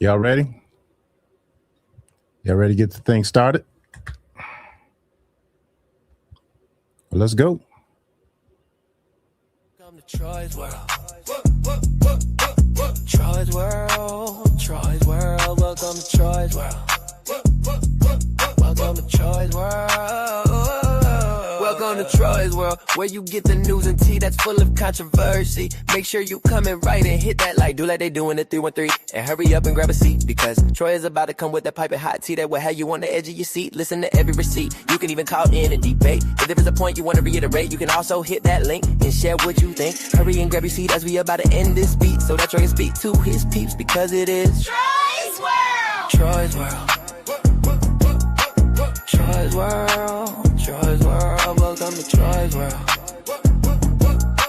Y'all ready? Y'all ready to get the thing started? Well, let's go. Welcome to Troy's World. Troy's World. Troy's World. Welcome to Troy's World. Welcome to Troy's World. Welcome to Troy's World, where you get the news and tea that's full of controversy. Make sure you come in right and hit that like, do like they do in the 313. And hurry up and grab a seat, because Troy is about to come with that piping hot tea that will have you on the edge of your seat. Listen to every receipt. You can even call in and debate. If there is a point you want to reiterate, you can also hit that link and share what you think. Hurry and grab your seat as we about to end this beat, so that Troy can speak to his peeps, because it is Troy's World. Troy's World. Troy's World, Troy's World, welcome to Troy's World.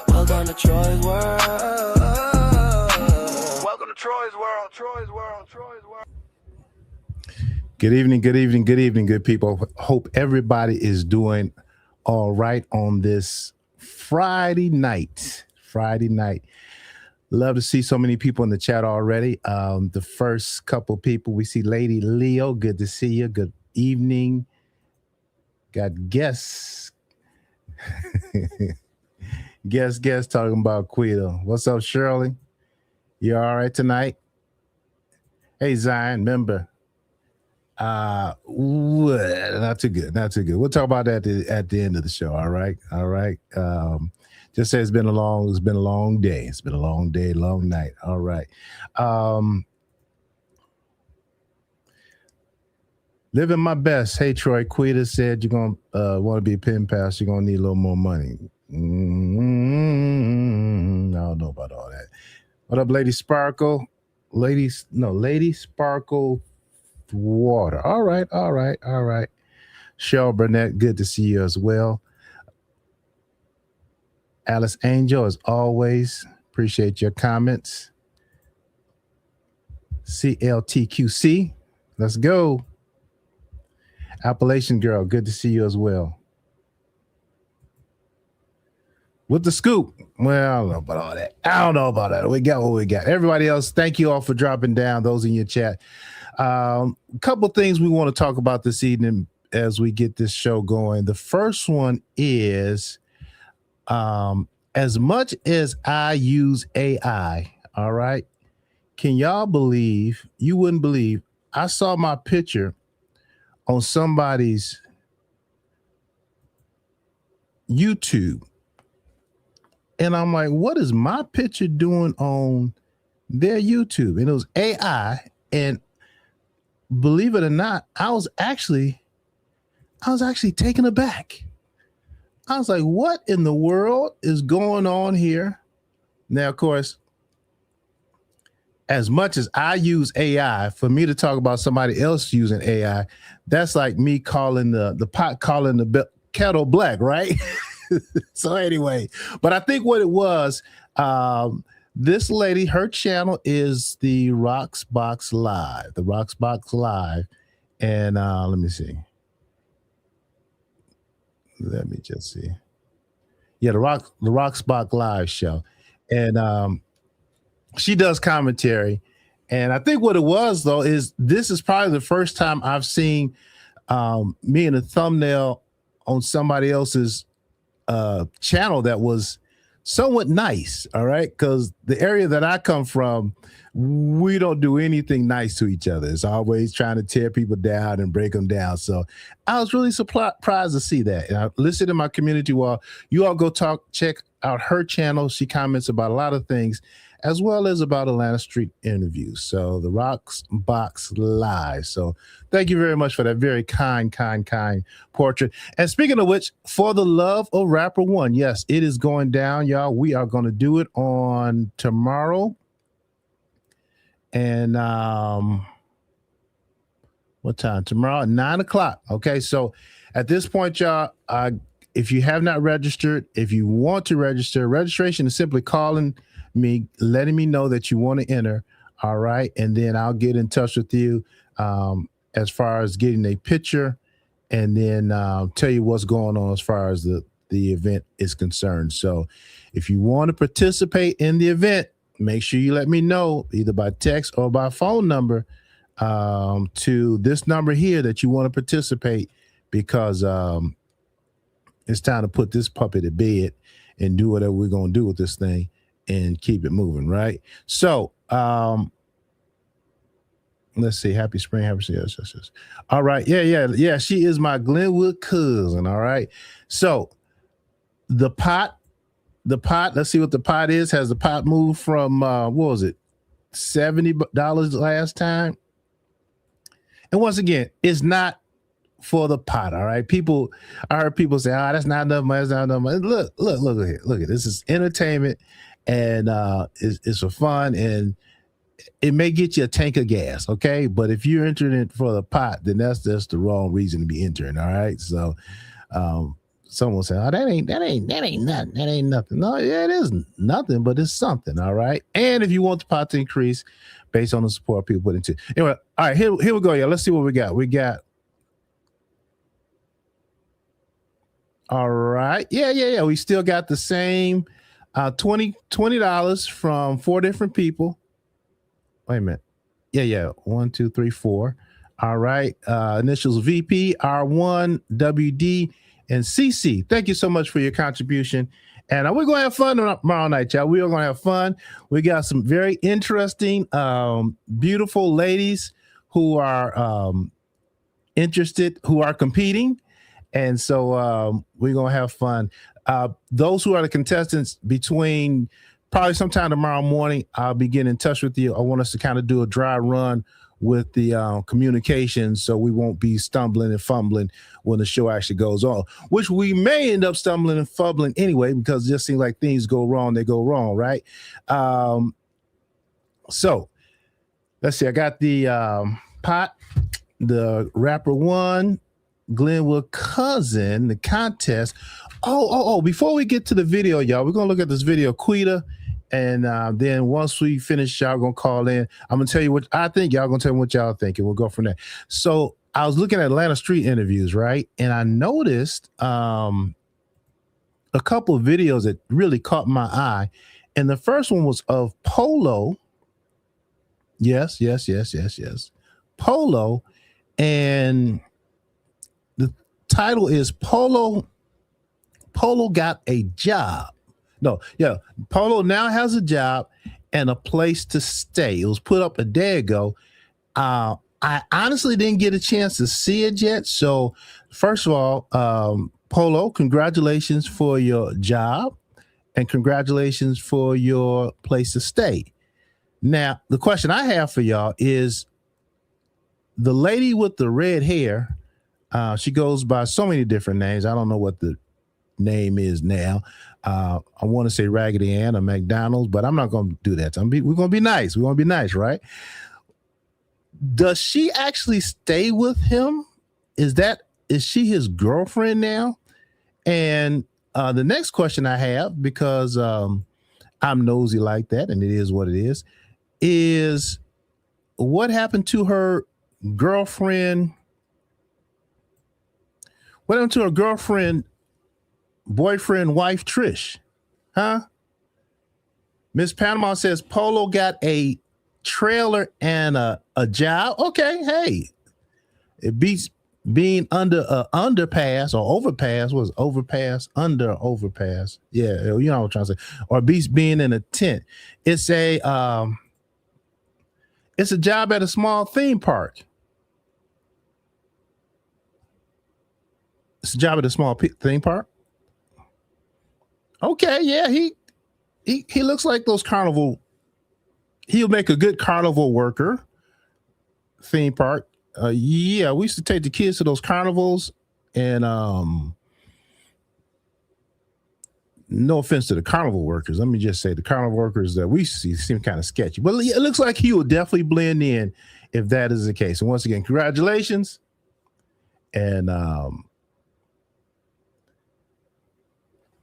Welcome to Troy's World. Welcome to Troy's World, Troy's World, Troy's World. Good evening, good evening, good evening, good people. Hope everybody is doing all right on this Friday night. Friday night. Love to see so many people in the chat already. The first couple people, we see Lady Leo. Good to see you. Good evening. Got guests. guests talking about Queeta. What's up, Shirley? You all right tonight? Hey, Zion, member. Not too good. We'll talk about that at the end of the show. All right. Just say it's been a long day. It's been a long day, long night. All right. Living my best. Hey, Troy, Queeta said you're going to want to be a pen pass. You're going to need a little more money. I don't know about all that. What up, Lady Sparkle? Lady Sparkle Water. All right. Cheryl Burnett, good to see you as well. Alice Angel, as always, appreciate your comments. CLTQC, let's go. Appalachian Girl, good to see you as well. With the scoop. Well, I don't know about that. We got what we got. Everybody else, thank you all for dropping down, those in your chat. A couple things we want to talk about this evening as we get this show going. The first one is, as much as I use AI, all right, can y'all believe, you wouldn't believe, I saw my picture on somebody's YouTube. And I'm like, what is my picture doing on their YouTube? And it was AI. And believe it or not, I was actually taken aback. I was like, what in the world is going on here? Now, of course, as much as I use AI, for me to talk about somebody else using AI, that's like me calling the pot calling the kettle black, right? So anyway, but I think what it was, this lady, her channel is the Roxbox Live, and let me see. Let me just see. Yeah, the Roxbox Live show, and she does commentary. And I think what it was, though, is this is probably the first time I've seen me in a thumbnail on somebody else's channel that was somewhat nice. All right. Because the area that I come from, we don't do anything nice to each other. It's always trying to tear people down and break them down. So I was really surprised to see that. And I listened in my community while you all go check out her channel. She comments about a lot of things, as well as about Atlanta Street interviews. So the Roxbox Live. So thank you very much for that very kind portrait. And speaking of which, For the Love of Rapper One, yes, it is going down, y'all. We are going to do it on tomorrow. And what time? Tomorrow at 9 o'clock. Okay, so at this point, y'all, if you have not registered, if you want to register, registration is simply calling me, letting me know that you want to enter. All right. And then I'll get in touch with you as far as getting a picture, and then tell you what's going on as far as the event is concerned. So if you want to participate in the event, make sure you let me know either by text or by phone number to this number here that you want to participate, because it's time to put this puppy to bed and do whatever we're going to do with this thing and keep it moving, right? So let's see. Happy spring. Yes. All right. Yeah. She is my Glenwood cousin. All right. So the pot, let's see what the pot is. Has the pot moved from, what was it? $70 last time. And once again, it's not for the pot. All right. I heard people say, that's not enough money. That's not enough money. Look here. Look at this. Is entertainment, and it's for fun, and it may get you a tank of gas. Okay. But if you're entering it for the pot, then that's just the wrong reason to be entering. All right. So, someone say, that ain't nothing. That ain't nothing. No, yeah, it is nothing, but it's something. All right. And if you want the pot to increase based on the support people put into it. Anyway, all right, here we go. Yeah. Let's see what we got. All right. Yeah. We still got the same $20 from 4 different people. Wait a minute. Yeah. 1, 2, 3, 4. All right. Initials VP, R1, WD, and CC. Thank you so much for your contribution. And we're going to have fun tomorrow night, y'all. We are going to have fun. We got some very interesting, beautiful ladies who are interested, who are competing. And so we're going to have fun. Those who are the contestants, between probably sometime tomorrow morning, I'll be getting in touch with you. I want us to kind of do a dry run with the communication, so we won't be stumbling and fumbling when the show actually goes on, which we may end up stumbling and fumbling anyway, because it just seems like things go wrong, they go wrong, right? So let's see. I got the pot, the rapper one, Glenwood cousin, the contest. Oh, before we get to the video, y'all, we're going to look at this video, Queeta. And then once we finish, y'all going to call in. I'm going to tell you what I think. Y'all going to tell me what y'all think, and we'll go from there. So I was looking at Atlanta street interviews, right? And I noticed a couple of videos that really caught my eye. And the first one was of Polo. Yes. Polo. And the title is Polo got a job. No, yeah. Polo now has a job and a place to stay. It was put up a day ago. I honestly didn't get a chance to see it yet. So first of all, Polo, congratulations for your job and congratulations for your place to stay. Now, the question I have for y'all is, the lady with the red hair, she goes by so many different names. I don't know what the name is now. I want to say Raggedy Ann or McDonald's, but I'm not going to do that. We're going to be nice. We want to be nice, right? Does she actually stay with him? Is she his girlfriend now? And the next question I have, because I'm nosy like that, and it is what it is what happened to her girlfriend? What happened to her girlfriend, boyfriend, wife, Trish? Huh? Miss Panama says Polo got a trailer and a job. Okay, hey, it beats being under a underpass or overpass. Was overpass, under overpass? Yeah, you know what I'm trying to say. Or beats being in a tent. It's a job at a small theme park. It's a job at a small theme park. Okay, yeah, he looks like those carnival. He'll make a good carnival worker. Theme park. Yeah, we used to take the kids to those carnivals, and no offense to the carnival workers. Let me just say the carnival workers that we see seem kind of sketchy, but it looks like he will definitely blend in if that is the case. And once again, congratulations. And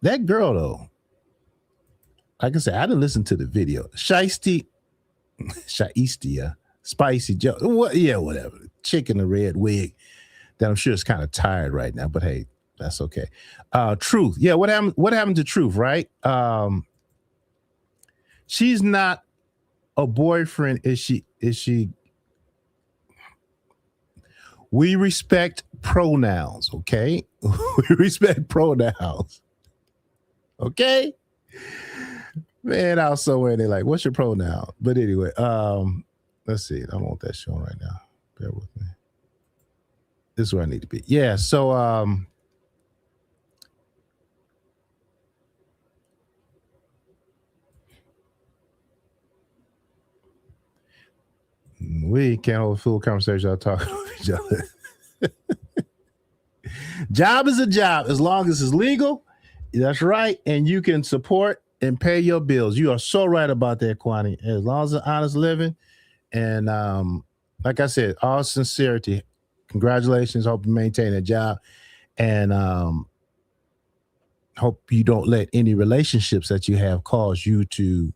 that girl, though, like I said, I didn't listen to the video. Shiesty, Spicy Joe. What? Yeah, whatever. Chick in the red wig that I'm sure is kind of tired right now, but hey, that's okay. Truth. Yeah, what happened to Truth, right? She's not a boyfriend is she we respect pronouns, okay? We respect pronouns. Okay? Man, I was somewhere they like, what's your pronoun? But anyway, let's see. I want that showing right now. Bear with me. This is where I need to be. Yeah, so we can't hold a full conversation without talking to each other. Job is a job as long as it's legal. That's right. And you can support and pay your bills. You are so right about that, Kwani. As long as it's honest living. And like I said, all sincerity, congratulations. Hope you maintain a job. And hope you don't let any relationships that you have cause you to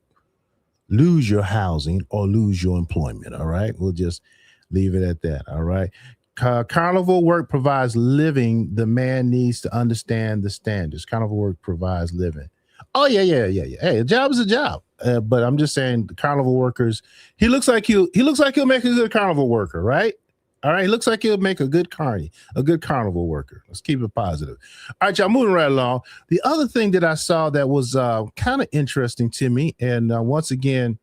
lose your housing or lose your employment. All right. We'll just leave it at that. All right. Carnival work provides living. The man needs to understand the standards. Carnival work provides living. Oh yeah. Hey, a job is a job. But I'm just saying, the carnival workers. He looks like he'll make a good carnival worker, right? All right. He looks like he'll make a good carnival worker. Let's keep it positive. All right, y'all. Moving right along. The other thing that I saw that was kind of interesting to me, and once again,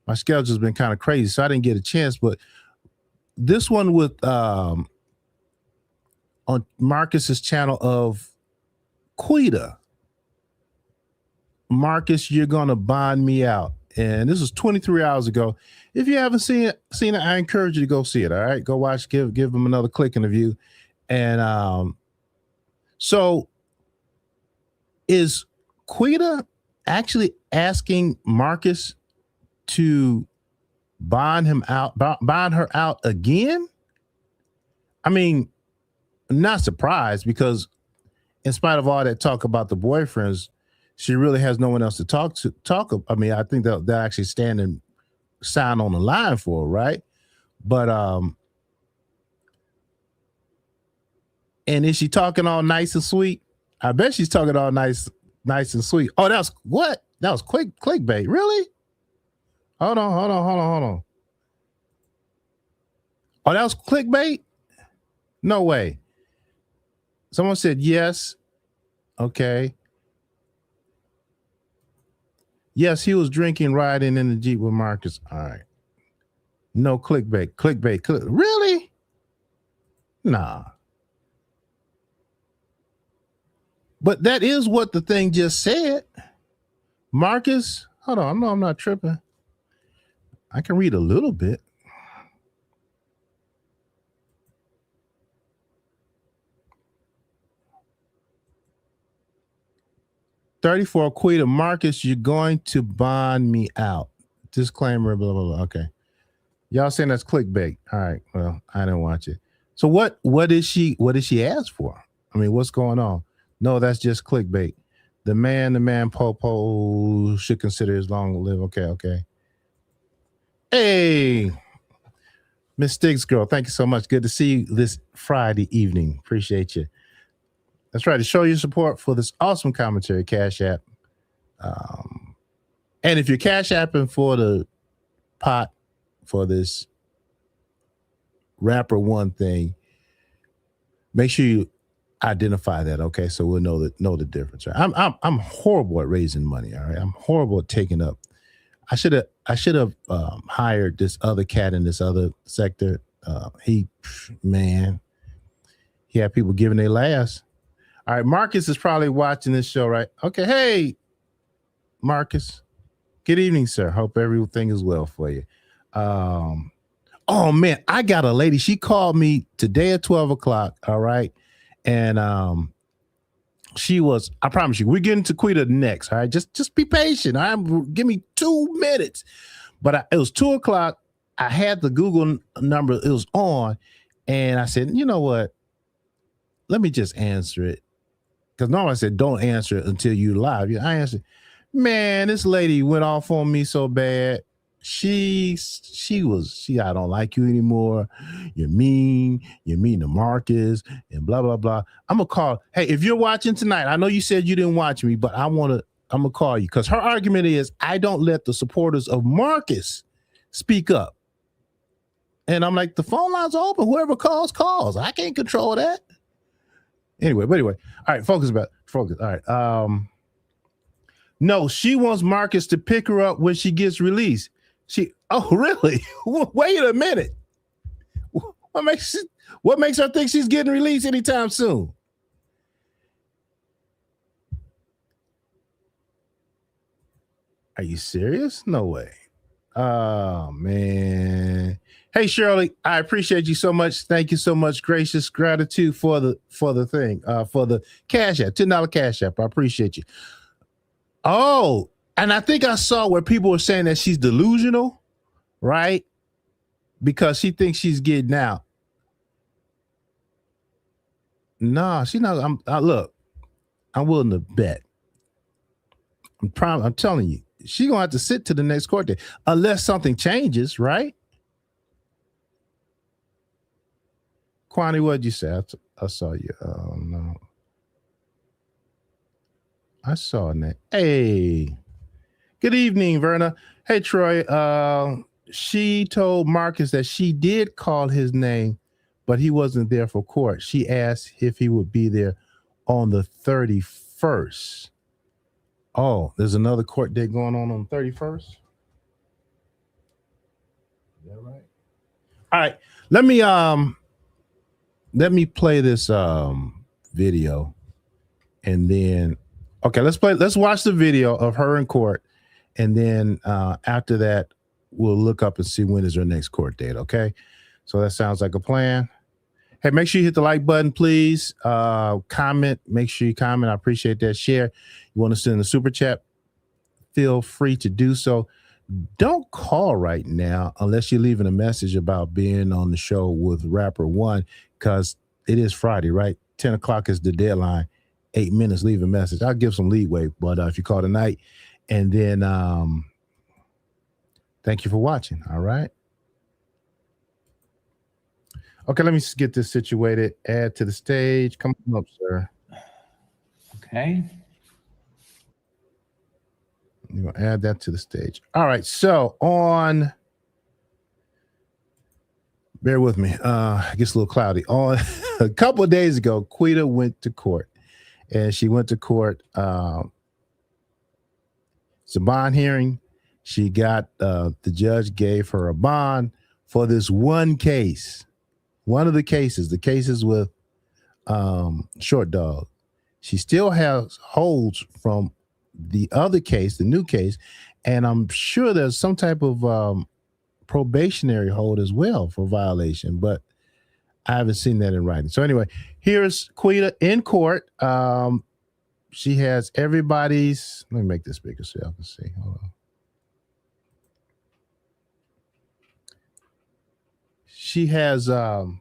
my schedule's been kind of crazy, so I didn't get a chance, but. This one with on Marcus's channel of Queeta. Marcus, you're gonna bond me out. And this was 23 hours ago. If you haven't seen it, I encourage you to go see it. All right. Go watch, give them another click in the view. And so is Queeta actually asking Marcus to bond her out again? I mean, I'm not surprised because in spite of all that talk about the boyfriends, she really has no one else to talk. I mean, I think they'll actually stand and sign on the line for her, right? But and is she talking all nice and sweet? I bet she's talking all nice and sweet. Oh, that was clickbait, really? Hold on. Oh, that was clickbait? No way. Someone said yes. Okay. Yes, he was drinking, riding in the Jeep with Marcus. All right. No clickbait. Really? Nah. But that is what the thing just said. Marcus, hold on. I'm not tripping. I can read a little bit. $34 Queeta. Marcus, you're going to bond me out. Disclaimer, blah, blah, blah. Okay. Y'all saying that's clickbait. All right. Well, I didn't watch it. So what did she ask for? I mean, what's going on? No, that's just clickbait. The man, Popo should consider his long live. Okay. Hey, Miss Stiggs girl, thank you so much. Good to see you this Friday evening. Appreciate you. That's right. To show your support for this awesome commentary, Cash App. And if you're Cash Apping for the pot for this rapper one thing, make sure you identify that. Okay, so we'll know the difference. Right? I'm horrible at raising money. All right, I'm horrible at taking up. I should have hired this other cat in this other sector. He had people giving their last. All right, Marcus is probably watching this show, right? Okay, hey, Marcus. Good evening, sir. Hope everything is well for you. Oh man, I got a lady. She called me today at 12 o'clock. All right, and she was. I promise you, we're getting to Queeta next. All right, just be patient. All right, give me 2 minutes. But it was 2 o'clock. I had the Google number. It was on, and I said, you know what? Let me just answer it. Because normally I said, don't answer it until you live. I answered, man, this lady went off on me so bad. She, I don't like you anymore. You're mean to Marcus and blah, blah, blah. I'm going to call. Hey, if you're watching tonight, I know you said you didn't watch me, but I want to I'm gonna call you because her argument is I don't let the supporters of Marcus speak up. And I'm like, the phone lines are open. Whoever calls. I can't control that. Anyway, all right, focus. All right. No, she wants Marcus to pick her up when she gets released. Oh, really? Wait a minute. What makes her think she's getting released anytime soon? Are you serious? No way. Oh, man. Hey, Shirley, I appreciate you so much. Thank you so much. Gracious gratitude for the thing, for the Cash App, $10 Cash App. I appreciate you. Oh, and I think I saw where people were saying that she's delusional, right? Because she thinks she's getting out. No, she's not. Look, I'm willing to bet. I'm telling you, she's gonna have to sit to the next court date unless something changes, right? Kwani, what'd you say? I saw you. Oh no. I saw that. Hey, good evening, Verna. Hey, Troy. She told Marcus that she did call his name, but he wasn't there for court. She asked if he would be there on the 31st. Oh, there's another court date going on the 31st. Is that right? All right. Let me play this video, and then let's watch the video of her in court, and then after that we'll look up and see when is her next court date. Okay, so that sounds like a plan. Hey, make sure you hit the like button, please. Comment, make sure you comment. I appreciate that. Share. You want to send a super chat, feel free to do so. Don't call right now unless you're leaving a message about being on the show with Rapper One, because it is Friday, right? 10 o'clock is the deadline. 8 minutes, leave a message. I'll give some leeway, but if you call tonight, and then thank you for watching. All right. Okay, let me get this situated. Add to the stage. Come on up, sir. Okay. You're going to add that to the stage. All right, so bear with me. It gets a little cloudy. On a couple of days ago, Queeta went to court, and she went to court. It's a bond hearing. She got, the judge gave her a bond for this one case. One of the cases with Short Dog. She still has holds from the other case, the new case, and I'm sure there's some type of probationary hold as well for violation, but I haven't seen that in writing. So anyway, here's Queeta in court. She has everybody's, let me make this bigger so y'all can see. Hold on. She has all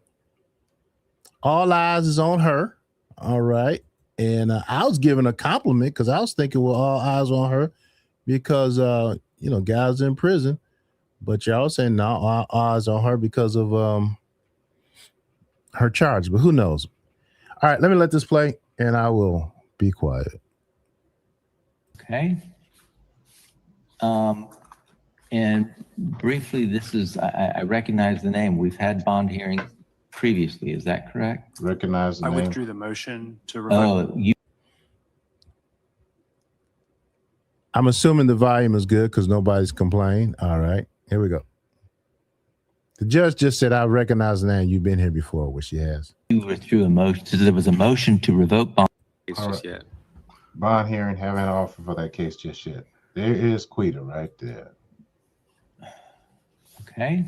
eyes is on her. All right. And I was giving a compliment because I was thinking, well, all eyes on her because, guys in prison. But y'all saying, no, all eyes on her because of her charge. But who knows? All right, let me let this play, and I will be quiet. Okay. And briefly, this is, I recognize the name. We've had bond hearings previously. Is that correct? Recognize the name. I withdrew the motion to revoke. I'm assuming the volume is good because nobody's complained. All right, here we go. The judge just said, I recognize the name. You've been here before, which she has. You withdrew a motion. So there was a motion to revoke bond. Just yet. Bond hearing, haven't had an offer for that case just yet. There is Queeta right there. Okay.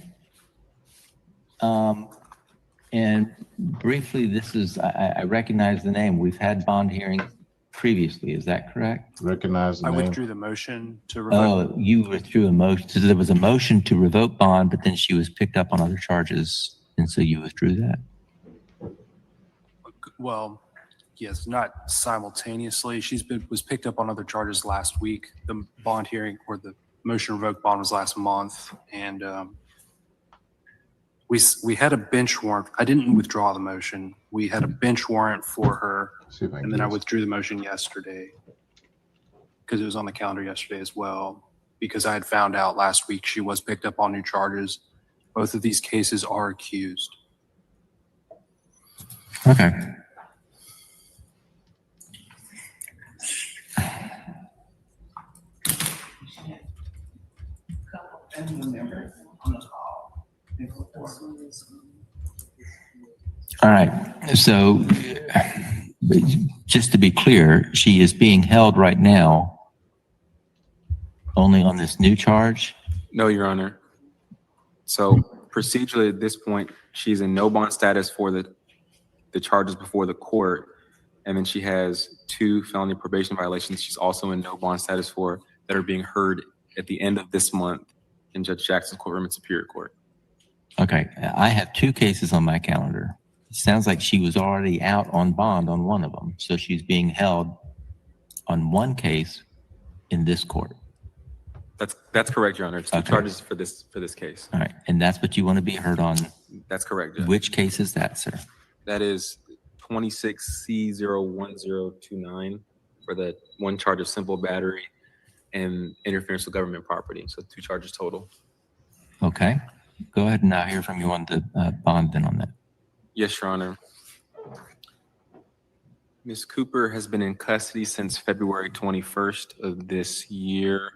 And briefly, this is, I recognize the name. We've had bond hearings previously. Is that correct? Recognize the I name. withdrew the motion to revoke. Oh, you withdrew a motion. So there was a motion to revoke bond, but then she was picked up on other charges. And so you withdrew that. Well, yes, not simultaneously. Was picked up on other charges last week. The bond hearing or the motion to revoke bond was last month. And we had a bench warrant. I didn't withdraw the motion. We had a bench warrant for her. And then I withdrew the motion yesterday. because it was on the calendar yesterday as well, because I had found out last week she was picked up on new charges. Both of these cases are accused. Okay. All right. So just to be clear, she is being held right now only on this new charge? No, Your Honor. So procedurally at this point, she's in no bond status for the charges before the court. And then she has 2 felony probation violations she's also in no bond status for that are being heard at the end of this month in Judge Jackson's courtroom in Superior Court. Okay. I have 2 cases on my calendar. It sounds like she was already out on bond on one of them. So she's being held on one case in this court. That's correct, Your Honor. It's 2 Okay. charges for this case. All right. And that's what you want to be heard on. That's correct, Judge. Which case is that, sir? That is 26C01029 for the 1 charge of simple battery and interference with government property. So 2 charges total. Okay. Go ahead and now hear from you on the bond then on that. Yes, Your Honor. Ms. Cooper has been in custody since February 21st of this year.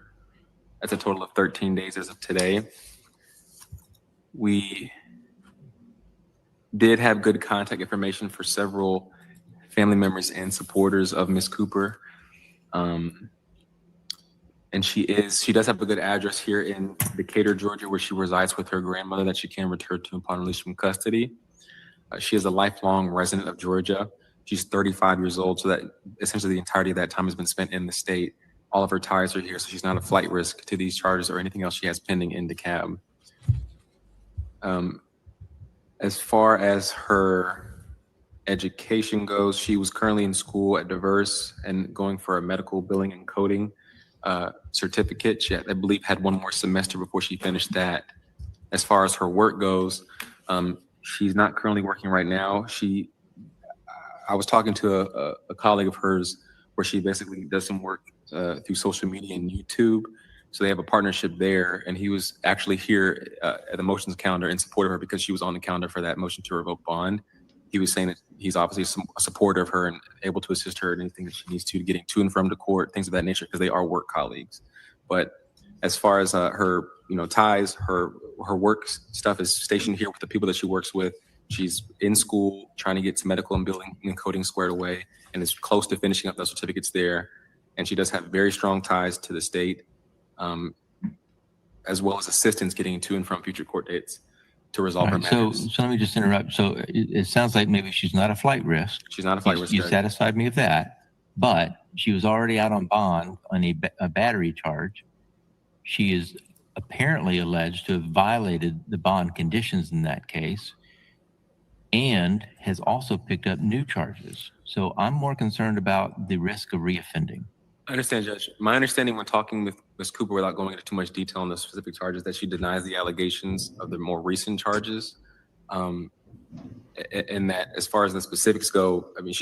That's a total of 13 days as of today. We did have good contact information for several family members and supporters of Ms. Cooper. And she does have a good address here in Decatur, Georgia, where she resides with her grandmother that she can return to upon release from custody. She is a lifelong resident of Georgia. She's 35 years old, so that essentially the entirety of that time has been spent in the state. All of her ties are here, so she's not a flight risk to these charges or anything else she has pending in DeKalb. As far as her education goes, she was currently in school at Diverse and going for a medical billing and coding certificate. She, I believe, had 1 more semester before she finished that. As far as her work goes, she's not currently working right now. I was talking to a colleague of hers where she basically does some work through social media and YouTube. So they have a partnership there. And he was actually here at the motions calendar in support of her because she was on the calendar for that motion to revoke bond. He was saying that he's obviously a supporter of her and able to assist her in anything that she needs to getting to and from the court, things of that nature, because they are work colleagues. But as far as her, ties, her work stuff is stationed here with the people that she works with. She's in school trying to get to medical and billing and coding squared away and is close to finishing up those certificates there. And she does have very strong ties to the state, as well as assistance getting to and from future court dates to resolve her matters. So let me just interrupt. So it sounds like maybe she's not a flight risk. She's not a flight risk. You satisfied me of that, but she was already out on bond on a battery charge. She is apparently alleged to have violated the bond conditions in that case and has also picked up new charges. So I'm more concerned about the risk of reoffending. I understand, Judge. My understanding when talking with Ms. Cooper, without going into too much detail on the specific charges, that she denies the allegations of the more recent charges. And that as far as the specifics go, I mean,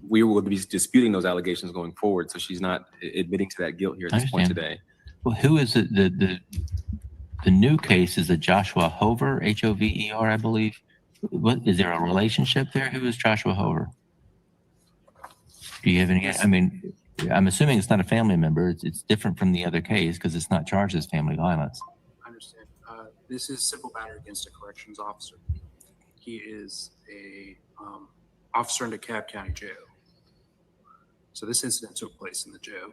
we will be disputing those allegations going forward. So she's not admitting to that guilt here at this point today. Well, who is it? The new case is a Joshua Hover, Hover, I believe. What is there a relationship there? Who is Joshua Hover? Do you have any? I mean, I'm assuming it's not a family member. It's different from the other case because it's not charged as family violence. I understand. This is simple battery against a corrections officer. He is a officer in DeKalb County Jail. So this incident took place in the jail.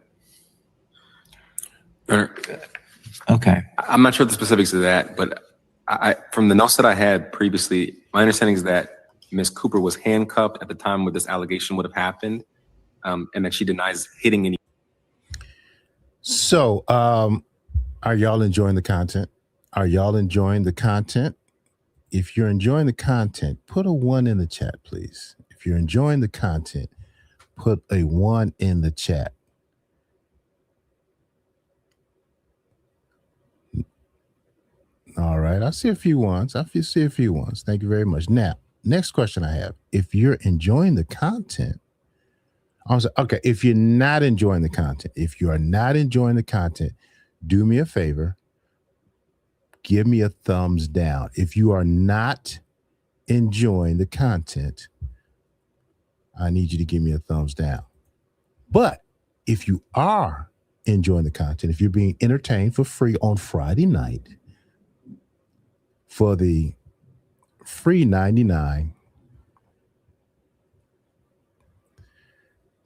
Okay. I'm not sure the specifics of that, but from the notes that I had previously, my understanding is that Ms. Cooper was handcuffed at the time where this allegation would have happened, and that she denies hitting any. So, are y'all enjoying the content? Are y'all enjoying the content? If you're enjoying the content, put a 1 in the chat, please. If you're enjoying the content, put a 1 in the chat. All right. I see a few ones. Thank you very much. Now, next question I have. If you're enjoying the content, I was like, okay, if you're not enjoying the content, do me a favor, give me a thumbs down. If you are not enjoying the content, I need you to give me a thumbs down. But if you are enjoying the content, if you're being entertained for free on Friday night for the free 99,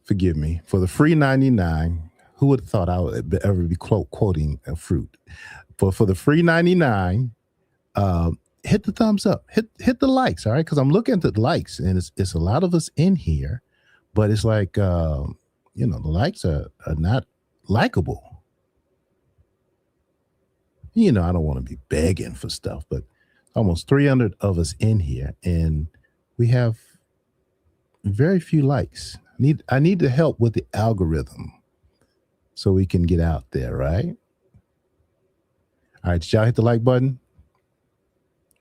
forgive me, for the free 99, who would have thought I would ever be quoting a fruit? But for the free 99, hit the thumbs up, hit the likes, all right? Because I'm looking at the likes, and it's a lot of us in here, but it's like, the likes are not likable. I don't want to be begging for stuff, but almost 300 of us in here, and we have very few likes. I need the help with the algorithm so we can get out there, right? All right, did y'all hit the like button?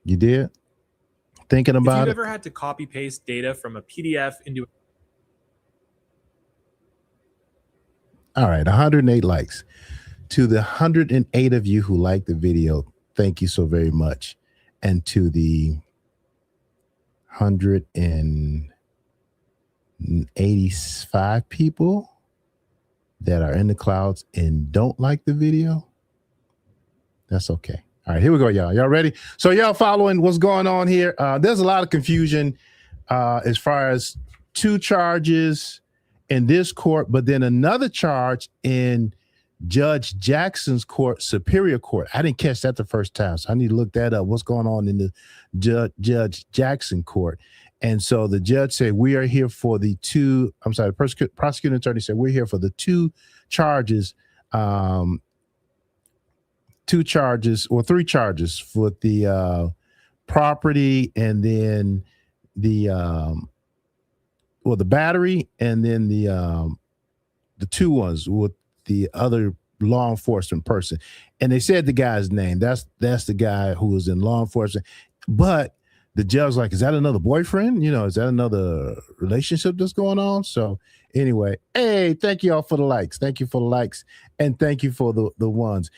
You did? Thinking about it? If you've ever had to copy paste data from a PDF into All right, 108 likes. To the 108 of you who liked the video, thank you so very much. And to the 185 people that are in the clouds and don't like the video, that's okay. All right, here we go, y'all. Y'all ready? So y'all following what's going on here? There's a lot of confusion as far as 2 charges in this court, but then another charge in Judge Jackson's court, Superior Court. I didn't catch that the first time, so I need to look that up. What's going on in the Judge Jackson court? And so the judge said, we are here for the prosecuting attorney said, we're here for the 2 charges, 3 charges for the property, and then the battery, and then the 2 ones with the other law enforcement person. And they said the guy's name. That's the guy who was in law enforcement. But the judge was like, is that another boyfriend? Is that another relationship that's going on? So anyway, hey, thank you all for the likes. Thank you for the likes. And thank you for the ones.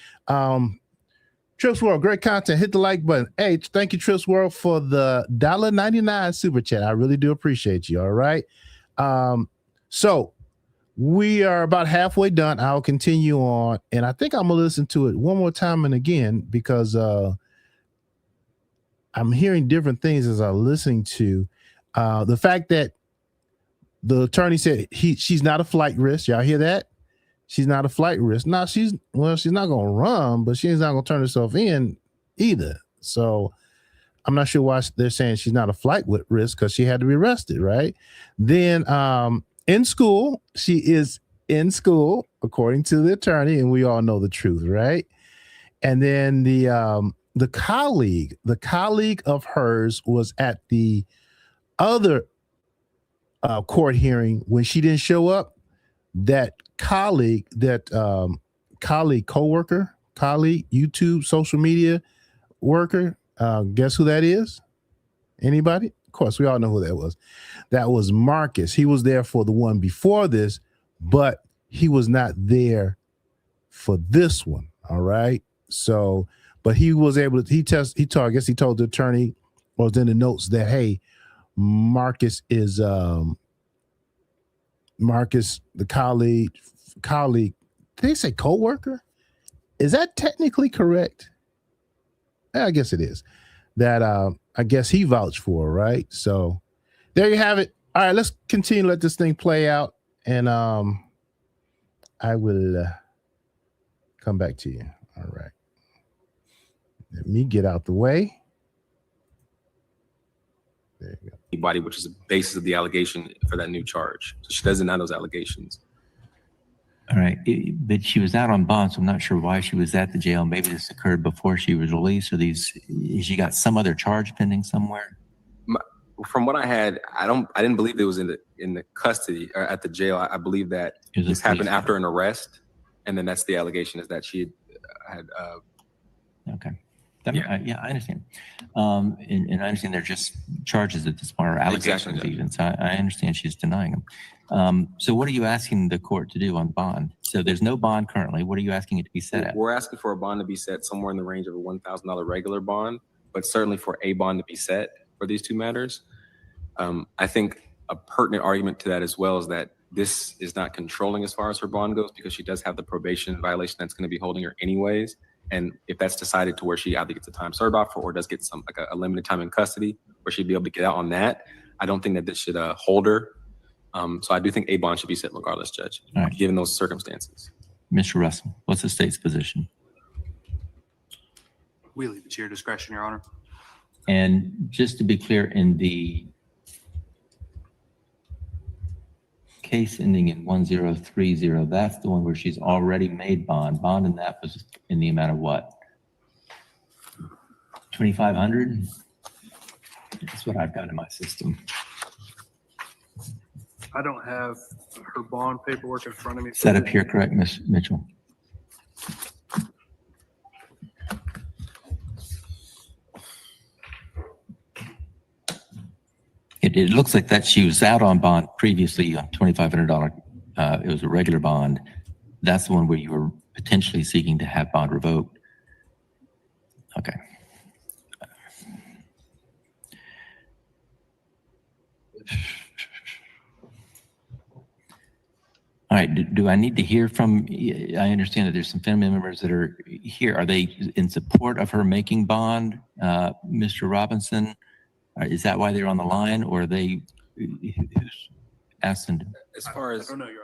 Trips World, great content. Hit the like button. Hey, thank you, Trips World, for the $1.99 super chat. I really do appreciate you. All right. So we are about halfway done. I'll continue on, and I think I'm gonna listen to it one more time and again, because I'm hearing different things as I'm listening to the fact that the attorney said she's not a flight risk. Y'all hear that? She's not a flight risk. Now she's not gonna run, but she's not gonna turn herself in either. So I'm not sure why they're saying she's not a flight risk, because she had to be arrested, right? Then in school, she is in school, according to the attorney, and we all know the truth, right? And then the colleague of hers was at the other court hearing when she didn't show up. That colleague, coworker, YouTube social media worker, guess who that is? Anybody? Of course, we all know who that was. That was Marcus. He was there for the one before this, but he was not there for this one. All right. So, but he was able to, I guess he told the attorney, or was in the notes, that, hey, Marcus is, Marcus, the colleague, did they say co-worker? Is that technically correct? I guess it is. That I guess he vouched for, right? So there you have it. All right, let's continue to let this thing play out, and I will come back to you. All right. Let me get out the way. There you go. Anybody, which is the basis of the allegation for that new charge. So she doesn't know those allegations. All right. But she was out on bond, so I'm not sure why she was at the jail. Maybe this occurred before she was released, or she got some other charge pending somewhere? From what I had, I didn't believe it was in the custody or at the jail. I believe that this happened after an arrest, and then that's the allegation, is that she had okay. Yeah, I understand. And I understand they're just charges at this point, or allegations Exactly. even. So I understand she's denying them. So what are you asking the court to do on bond? So there's no bond currently. What are you asking it to be set at? We're asking for a bond to be set somewhere in the range of a $1,000 regular bond, but certainly for a bond to be set for these two matters. I think a pertinent argument to that as well is that this is not controlling as far as her bond goes, because she does have the probation violation that's going to be holding her anyways. And if that's decided to where she either gets a time served offer or does get some like a limited time in custody where she'd be able to get out on that, I don't think that this should hold her. So I do think a bond should be set regardless, Judge, given those circumstances. Mr. Russell, what's the state's position? We leave it to your discretion, Your Honor. And just to be clear, in the case ending in 1030, that's the one where she's already made bond. Bond in that was in the amount of what? 2,500? That's what I've got in my system. I don't have her bond paperwork in front of me. Is that up here correct, Ms. Mitchell? It looks like that she was out on bond previously on $2,500. It was a regular bond. That's the one where you were potentially seeking to have bond revoked. Okay. All right. Do I need to hear from? I understand that there's some family members that are here. Are they in support of her making bond, Mr. Robinson? Is that why they're on the line, or are they who's asking? As far as I don't know, Your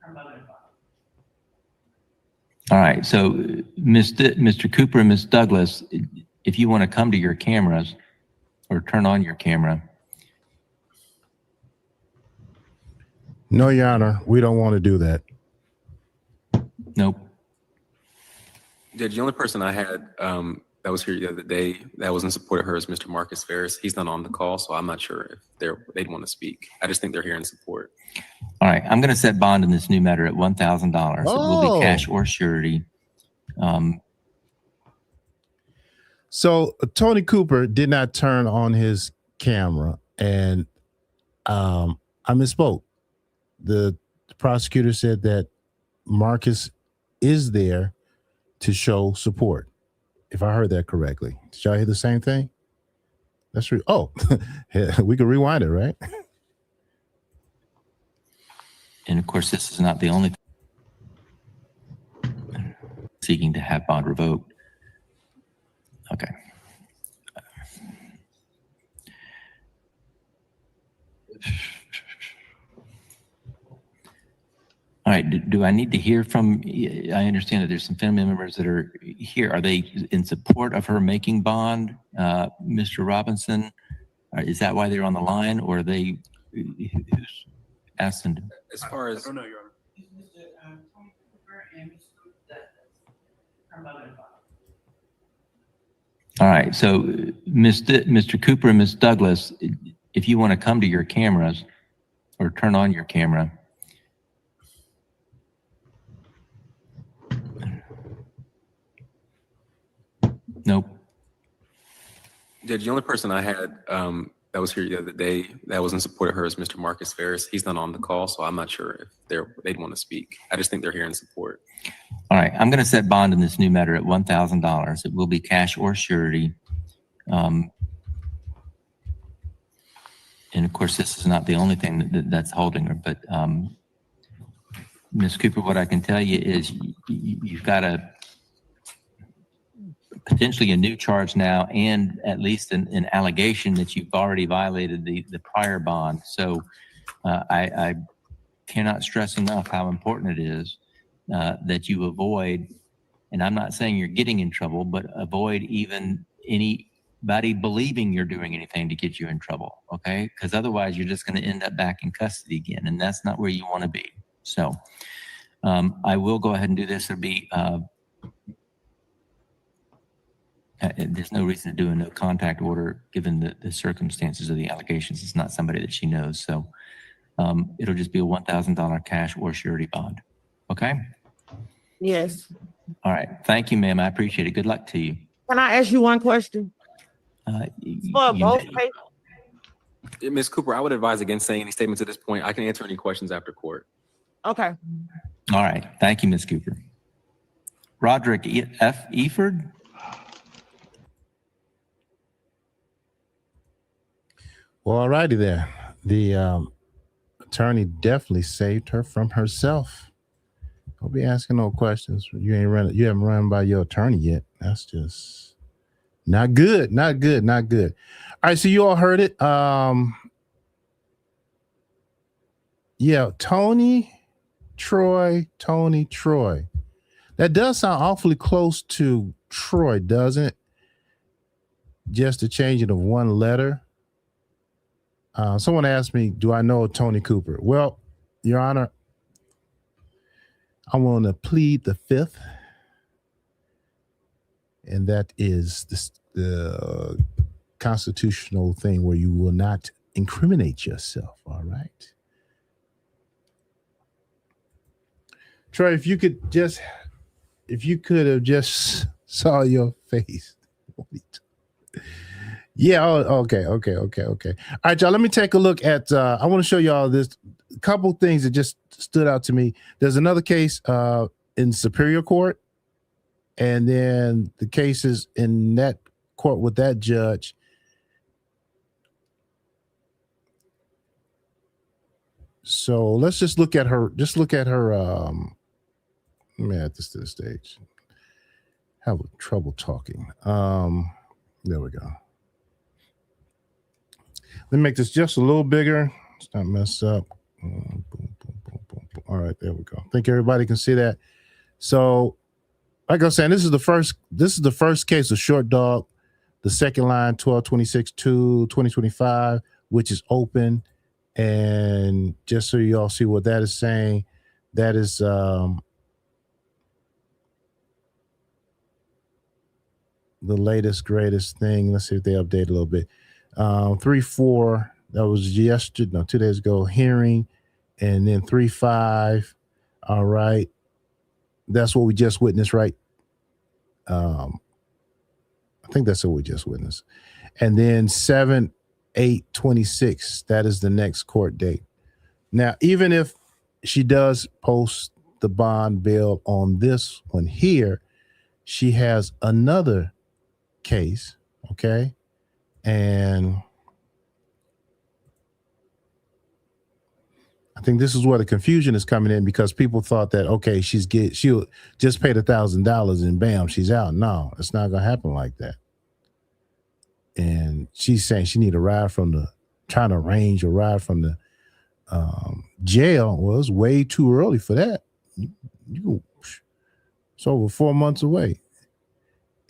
Honor. All right. So, Mr. Cooper and Ms. Douglas, if you want to come to your cameras or turn on your camera. No, Your Honor, we don't want to do that. Nope. Judge, the only person I had that was here the other day that was in support of her is Mr. Marcus Ferris. He's not on the call, so I'm not sure if they'd want to speak. I just think they're here in support. All right. I'm going to set bond in this new matter at $1,000. It will be cash or surety. So Tony Cooper did not turn on his camera, and I misspoke. The prosecutor said that Marcus is there to show support, if I heard that correctly. Did y'all hear the same thing? That's true. Oh, we can rewind it, right? And of course, this is not the only seeking to have bond revoked. Okay. All right. Do I need to hear from? I understand that there's some family members that are here. Are they in support of her making bond, Mr. Robinson? Is that why they're on the line, or are they who's asking? As far as I don't know, Your Honor. All right. So, Mr. Cooper and Ms. Douglas, if you want to come to your cameras or turn on your camera. Nope. Judge, the only person I had that was here the other day that was in support of her is Mr. Marcus Ferris. He's not on the call, so I'm not sure if they'd want to speak. I just think they're here in support. All right. I'm going to set bond in this new matter at $1,000. It will be cash or surety. And of course, this is not the only thing that's holding her, but Ms. Cooper, what I can tell you is you've got potentially a new charge now, and at least an allegation that you've already violated the prior bond. So I cannot stress enough how important it is that you avoid, and I'm not saying you're getting in trouble, but avoid even anybody believing you're doing anything to get you in trouble, okay? Because otherwise you're just going to end up back in custody again, and that's not where you want to be. So I will go ahead and do this. There'll be there's no reason to do a no contact order given the circumstances of the allegations. It's not somebody that she knows. So it'll just be a $1,000 cash or surety bond. Okay? Yes. All right. Thank you, ma'am. I appreciate it. Good luck to you. Can I ask you one question? For You both may- cases? Ms. Cooper, I would advise against saying any statements at this point. I can answer any questions after court. Okay. All right. Thank you, Ms. Cooper. Roderick F. Eford. Well, all righty there. The attorney definitely saved her from herself. Don't be asking no questions. You haven't run by your attorney yet. That's just not good. Not good. Not good. All right, so you all heard it. Yeah, Tony Troy. That does sound awfully close to Troy, doesn't it? Just a changing of one letter. Someone asked me, do I know Tony Cooper? Well, Your Honor, I want to plead the fifth, and that is the constitutional thing where you will not incriminate yourself, all right? Troy, if you could have just saw your face. Yeah. Oh, okay. All right, y'all. Let me take a look at. I want to show y'all this couple things that just stood out to me. There's another case in Superior Court, and then the cases in that court with that judge. So let's just look at her. Let me add this to the stage. Have trouble talking. There we go. Let me make this just a little bigger. Let's not mess up. Boom, boom, boom, boom. All right, there we go. I think everybody can see that. So, like I was saying, this is the first case of Short Dog, the second line, 1226-2-2025, which is open. And just so you all see what that is saying, that is the latest, greatest thing. Let's see if they update a little bit. 3-4, that was 2 days ago, hearing, and then 3-5. All right. That's what we just witnessed, right? I think that's what we just witnessed. And then 7/8/26, that is the next court date. Now, even if she does post the bond bail on this one here, she has another case, okay? And I think this is where the confusion is coming in, because people thought that, okay, she'll just pay the $1,000 and bam, she's out. No, it's not gonna happen like that. And she's saying she need a ride trying to arrange a ride from the jail. Well, it's way too early for that. It's over 4 months away.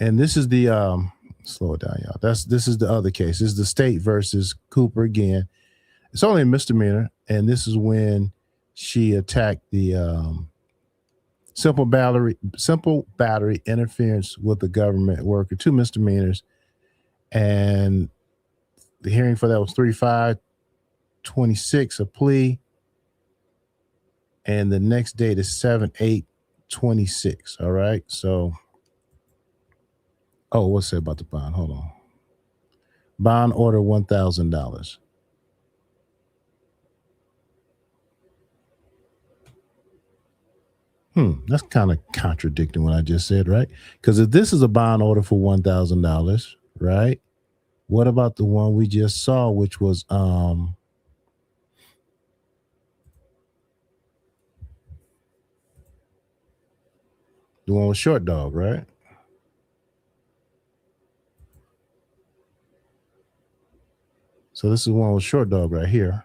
And this is the slow it down, y'all. This is the other case. This is the state versus Cooper again. It's only a misdemeanor, and this is when she attacked the simple battery interference with the government worker, 2 misdemeanors, and the hearing for that was 3/5/26, a plea, and the next date is 7/8/26. All right, so. Oh, what's it about the bond? Hold on. Bond order $1,000. That's kind of contradicting what I just said, right? Because if this is a bond order for $1,000, right? What about the one we just saw, which was the one with Short Dog, right? So this is one with Short Dog right here.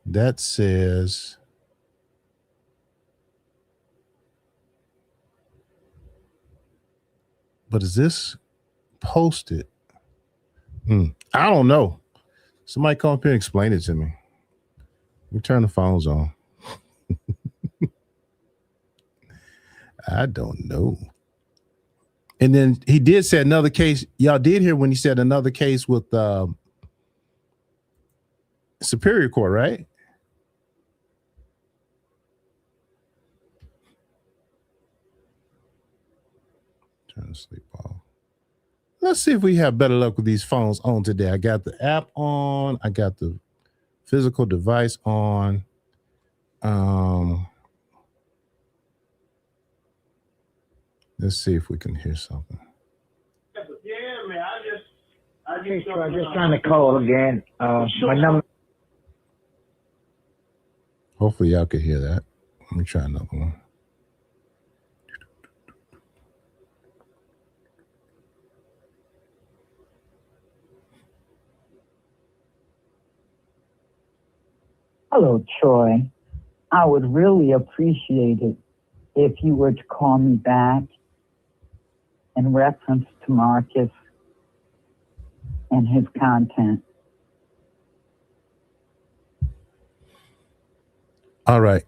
That says but is this posted? I don't know. Somebody come up here and explain it to me. Let me turn the phones on. I don't know. And then he did say another case. Y'all did hear when he said another case with Superior Court, right? Turn to sleep off. Let's see if we have better luck with these phones on today. I got the app on. I got the physical device on. Let's see if we can hear something. Yeah, man. I just trying to call again. My number. Hopefully y'all can hear that. Let me try another one. Hello, Troy. I would really appreciate it if you were to call me back in reference to Marcus and his content. All right.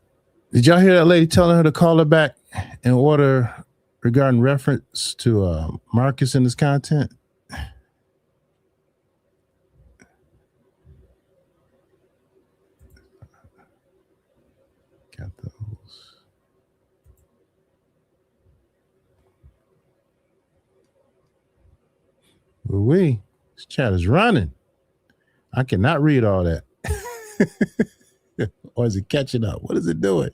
Did y'all hear that lady telling her to call her back in order regarding reference to Marcus and his content? Got those. Ooh-wee. This chat is running. I cannot read all that. Or is it catching up? What is it doing?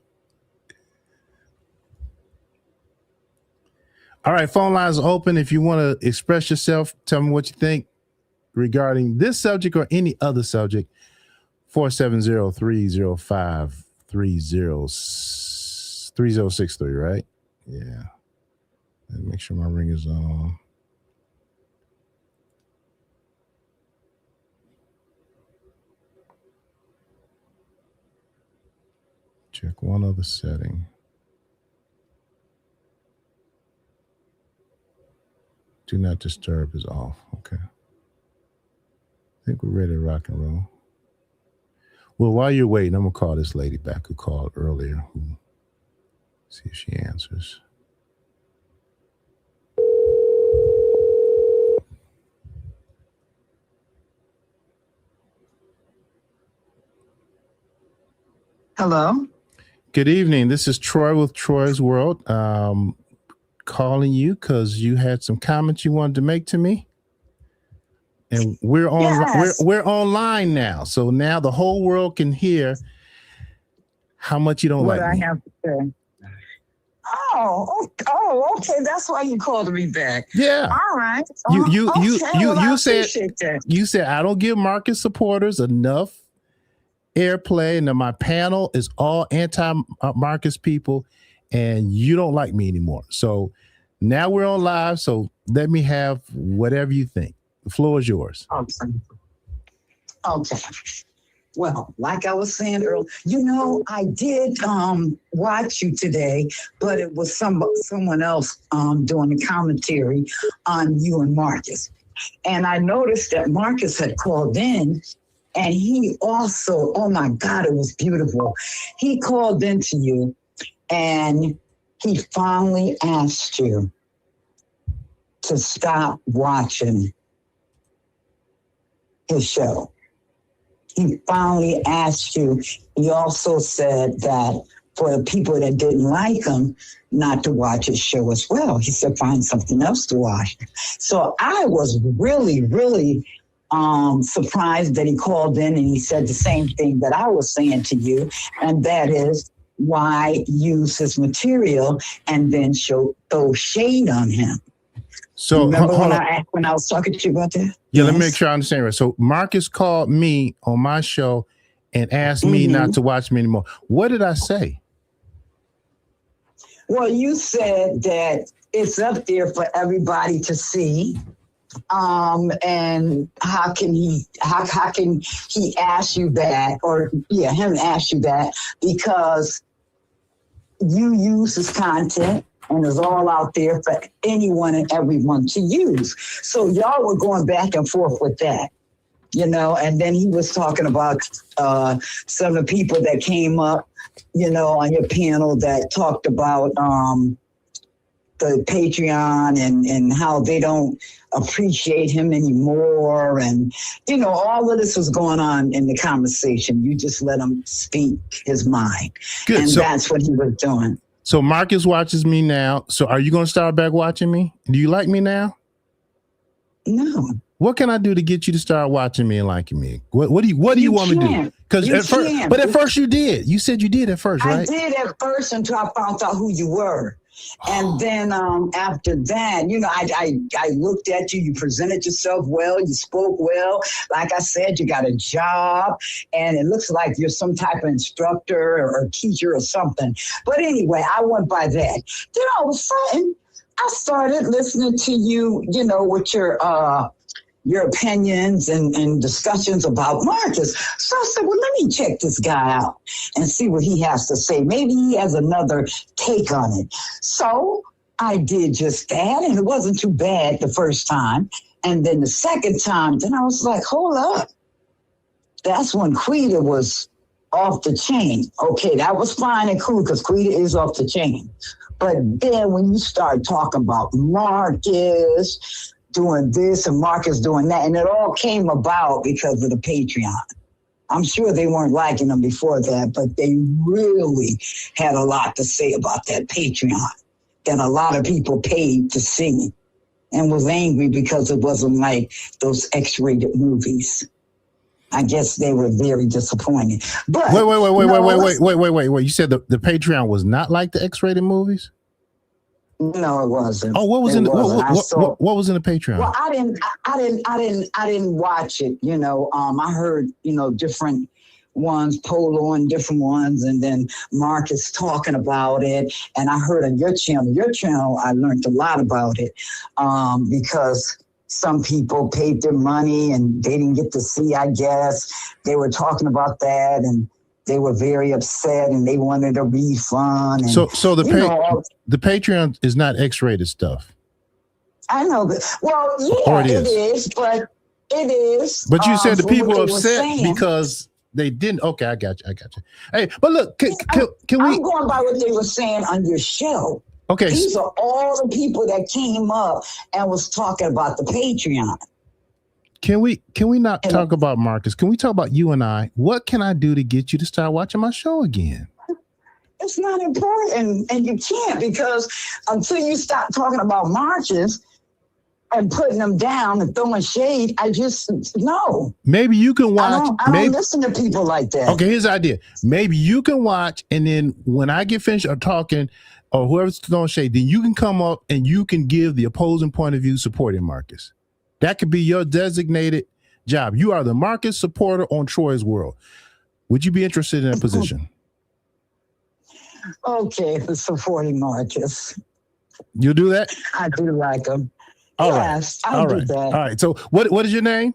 All right, phone lines are open. If you want to express yourself, tell me what you think regarding this subject or any other subject. 470-305-3063, right? Yeah. Let me make sure my ring is on. Check one other setting. Do not disturb is off. Okay. I think we're ready to rock and roll. Well, while you're waiting, I'm going to call this lady back who called earlier. See if she answers. Hello? Good evening. This is Troy with Troy's World. Calling you because you had some comments you wanted to make to me. And we're on. Yes. We're online now, so now the whole world can hear how much you don't What like I me. have to say. Oh, okay. That's why you called me back. Yeah. All right. You I said appreciate that. you said I don't give Marcus supporters enough airplay, and then my panel is all anti-Marcus people, and you don't like me anymore. So now we're on live. So let me have whatever you think. The floor is yours. Okay. Well, like I was saying earlier, I did watch you today, but it was someone else doing the commentary on you and Marcus. And I noticed that Marcus had called in, and he also, oh my God, it was beautiful. He called into you, and he finally asked you to stop watching his show. He finally asked you. He also said that for the people that didn't like him, not to watch his show as well. He said, find something else to watch. So I was really, really surprised that he called in and he said the same thing that I was saying to you. And that is, why use his material and then throw shade on him? So remember when I was talking to you about that? Yeah, yes. Let me make sure I understand right. So Marcus called me on my show and asked me not to watch me anymore. What did I say? Well, you said that it's up there for everybody to see. And how can he ask you that, or him ask you that, because you use his content and it's all out there for anyone and everyone to use. So y'all were going back and forth with that, and then he was talking about some of the people that came up, on your panel that talked about the Patreon and how they don't appreciate him anymore. And, all of this was going on in the conversation. You just let him speak his mind. Good. And So that's what he was doing. So Marcus watches me now. So are you going to start back watching me? Do you like me now? No. What can I do to get you to start watching me and liking me? What do you want me to do? Because at first you did. You said you did at first, right? I did at first until I found out who you were. And then after that, I looked at you. You presented yourself well. You spoke well. Like I said, you got a job. And it looks like you're some type of instructor or teacher or something. But anyway, I went by that. Then all of a sudden, I started listening to you, with your opinions and discussions about Marcus. So I said, well, let me check this guy out and see what he has to say. Maybe he has another take on it. So I did just that, and it wasn't too bad the first time. And then the second time, then I was like, hold up. That's when Queeta was off the chain. Okay, that was fine and cool because Queeta is off the chain. But then when you start talking about Marcus doing this and Marcus doing that, and it all came about because of the Patreon. I'm sure they weren't liking them before that, but they really had a lot to say about that Patreon that a lot of people paid to see and was angry because it wasn't like those X-rated movies. I guess they were very disappointed. But wait. You said the Patreon was not like the X-rated movies? No, it wasn't. Oh, what was in what was in the Patreon? Well, I didn't watch it. I heard different ones, Polo and different ones, and then Marcus talking about it. And I heard on your channel, I learned a lot about it because some people paid their money and they didn't get to see. I guess they were talking about that and they were very upset and they wanted a refund. And, so the Patreon is not X-rated stuff. I know that. Well, yeah, it is, but it is. But you said the people are upset because they didn't. Okay, I got you. Hey, but look, can we? I'm going by what they were saying on your show. Okay, these are all the people that came up and was talking about the Patreon. Can we not talk about Marcus? Can we talk about you and I? What can I do to get you to start watching my show again? It's not important, and you can't, because until you stop talking about Marcus and putting them down and throwing shade, I just no. Maybe you can watch. I don't listen to people like that. Okay, here's the idea. Maybe you can watch, and then when I get finished talking, or whoever's throwing shade, then you can come up and you can give the opposing point of view supporting Marcus. That could be your designated job. You are the Marcus supporter on Troy's World. Would you be interested in that position? Okay, for supporting Marcus. You'll do that? I do like him. All yes, right. I'll do that. All right. So what is your name?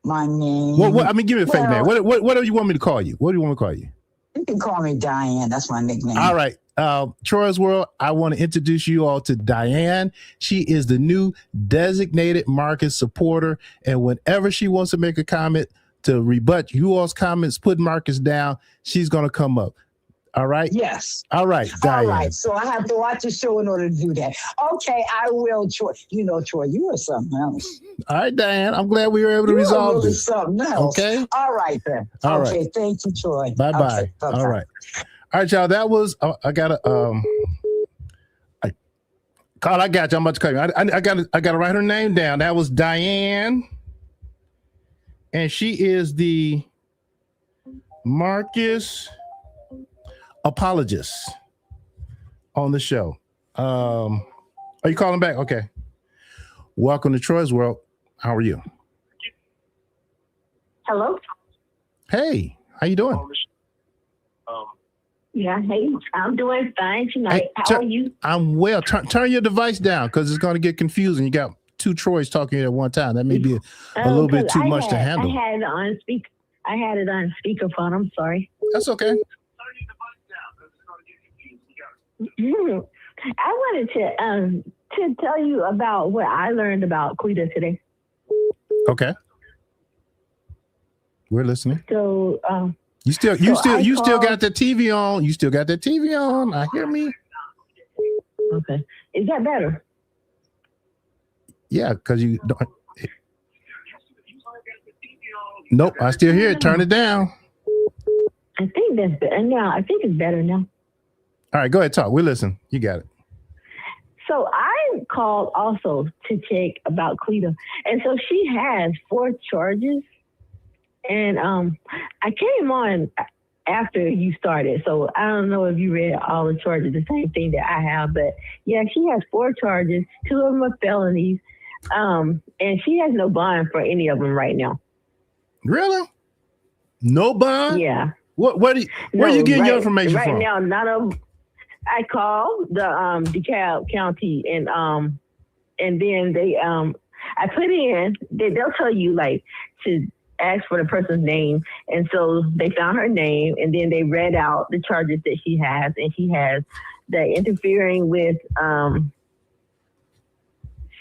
My name. Give me a fake name. What do you want me to call you? What do you want me to call you? You can call me Diane. That's my nickname. All right. Troy's World, I want to introduce you all to Diane. She is the new designated Marcus supporter. And whenever she wants to make a comment to rebut you all's comments, put Marcus down, she's going to come up. All right? Yes. All right, Diane. All right. So I have to watch the show in order to do that. Okay, I will, Troy. Troy, you are something else. All right, Diane. I'm glad we were able to resolve this. Something else. Okay. All right, then. All okay, right. Thank you, Troy. Bye-bye. Okay, bye-bye. All right. All right, y'all. That was I got you. I'm about to call you. I got to write her name down. That was Diane, and she is the Marcus apologist on the show. Are you calling back? Okay. Welcome to Troy's World. How are you? Hello. Hey, how you doing? Yeah, hey, I'm doing fine tonight. How are you? I'm well. Turn your device down because it's going to get confusing. You got two Troys talking at one time. That may be a little bit too much to handle. I had it on speakerphone. I'm sorry. That's okay. I wanted to tell you about what I learned about Queeta today. Okay. We're listening. So, you still got the TV on. You still got that TV on. I hear me. Okay. Is that better? Yeah, because you don't. Nope, I still hear it. Turn it down. I think that's better now. I think it's better now. All right, go ahead, talk. We listen. You got it. So I called also to check about Queeta. And so she has 4 charges. And I came on after you started. So I don't know if you read all the charges, the same thing that I have. But yeah, she has 4 charges. 2 of them are felonies. And she has no bond for any of them right now. Really? No bond? Yeah. Where are you getting your information from? Right now, none of I called the DeKalb County and then they I put in they'll tell you like to ask for the person's name, and so they found her name and then they read out the charges that she has, and she has the interfering with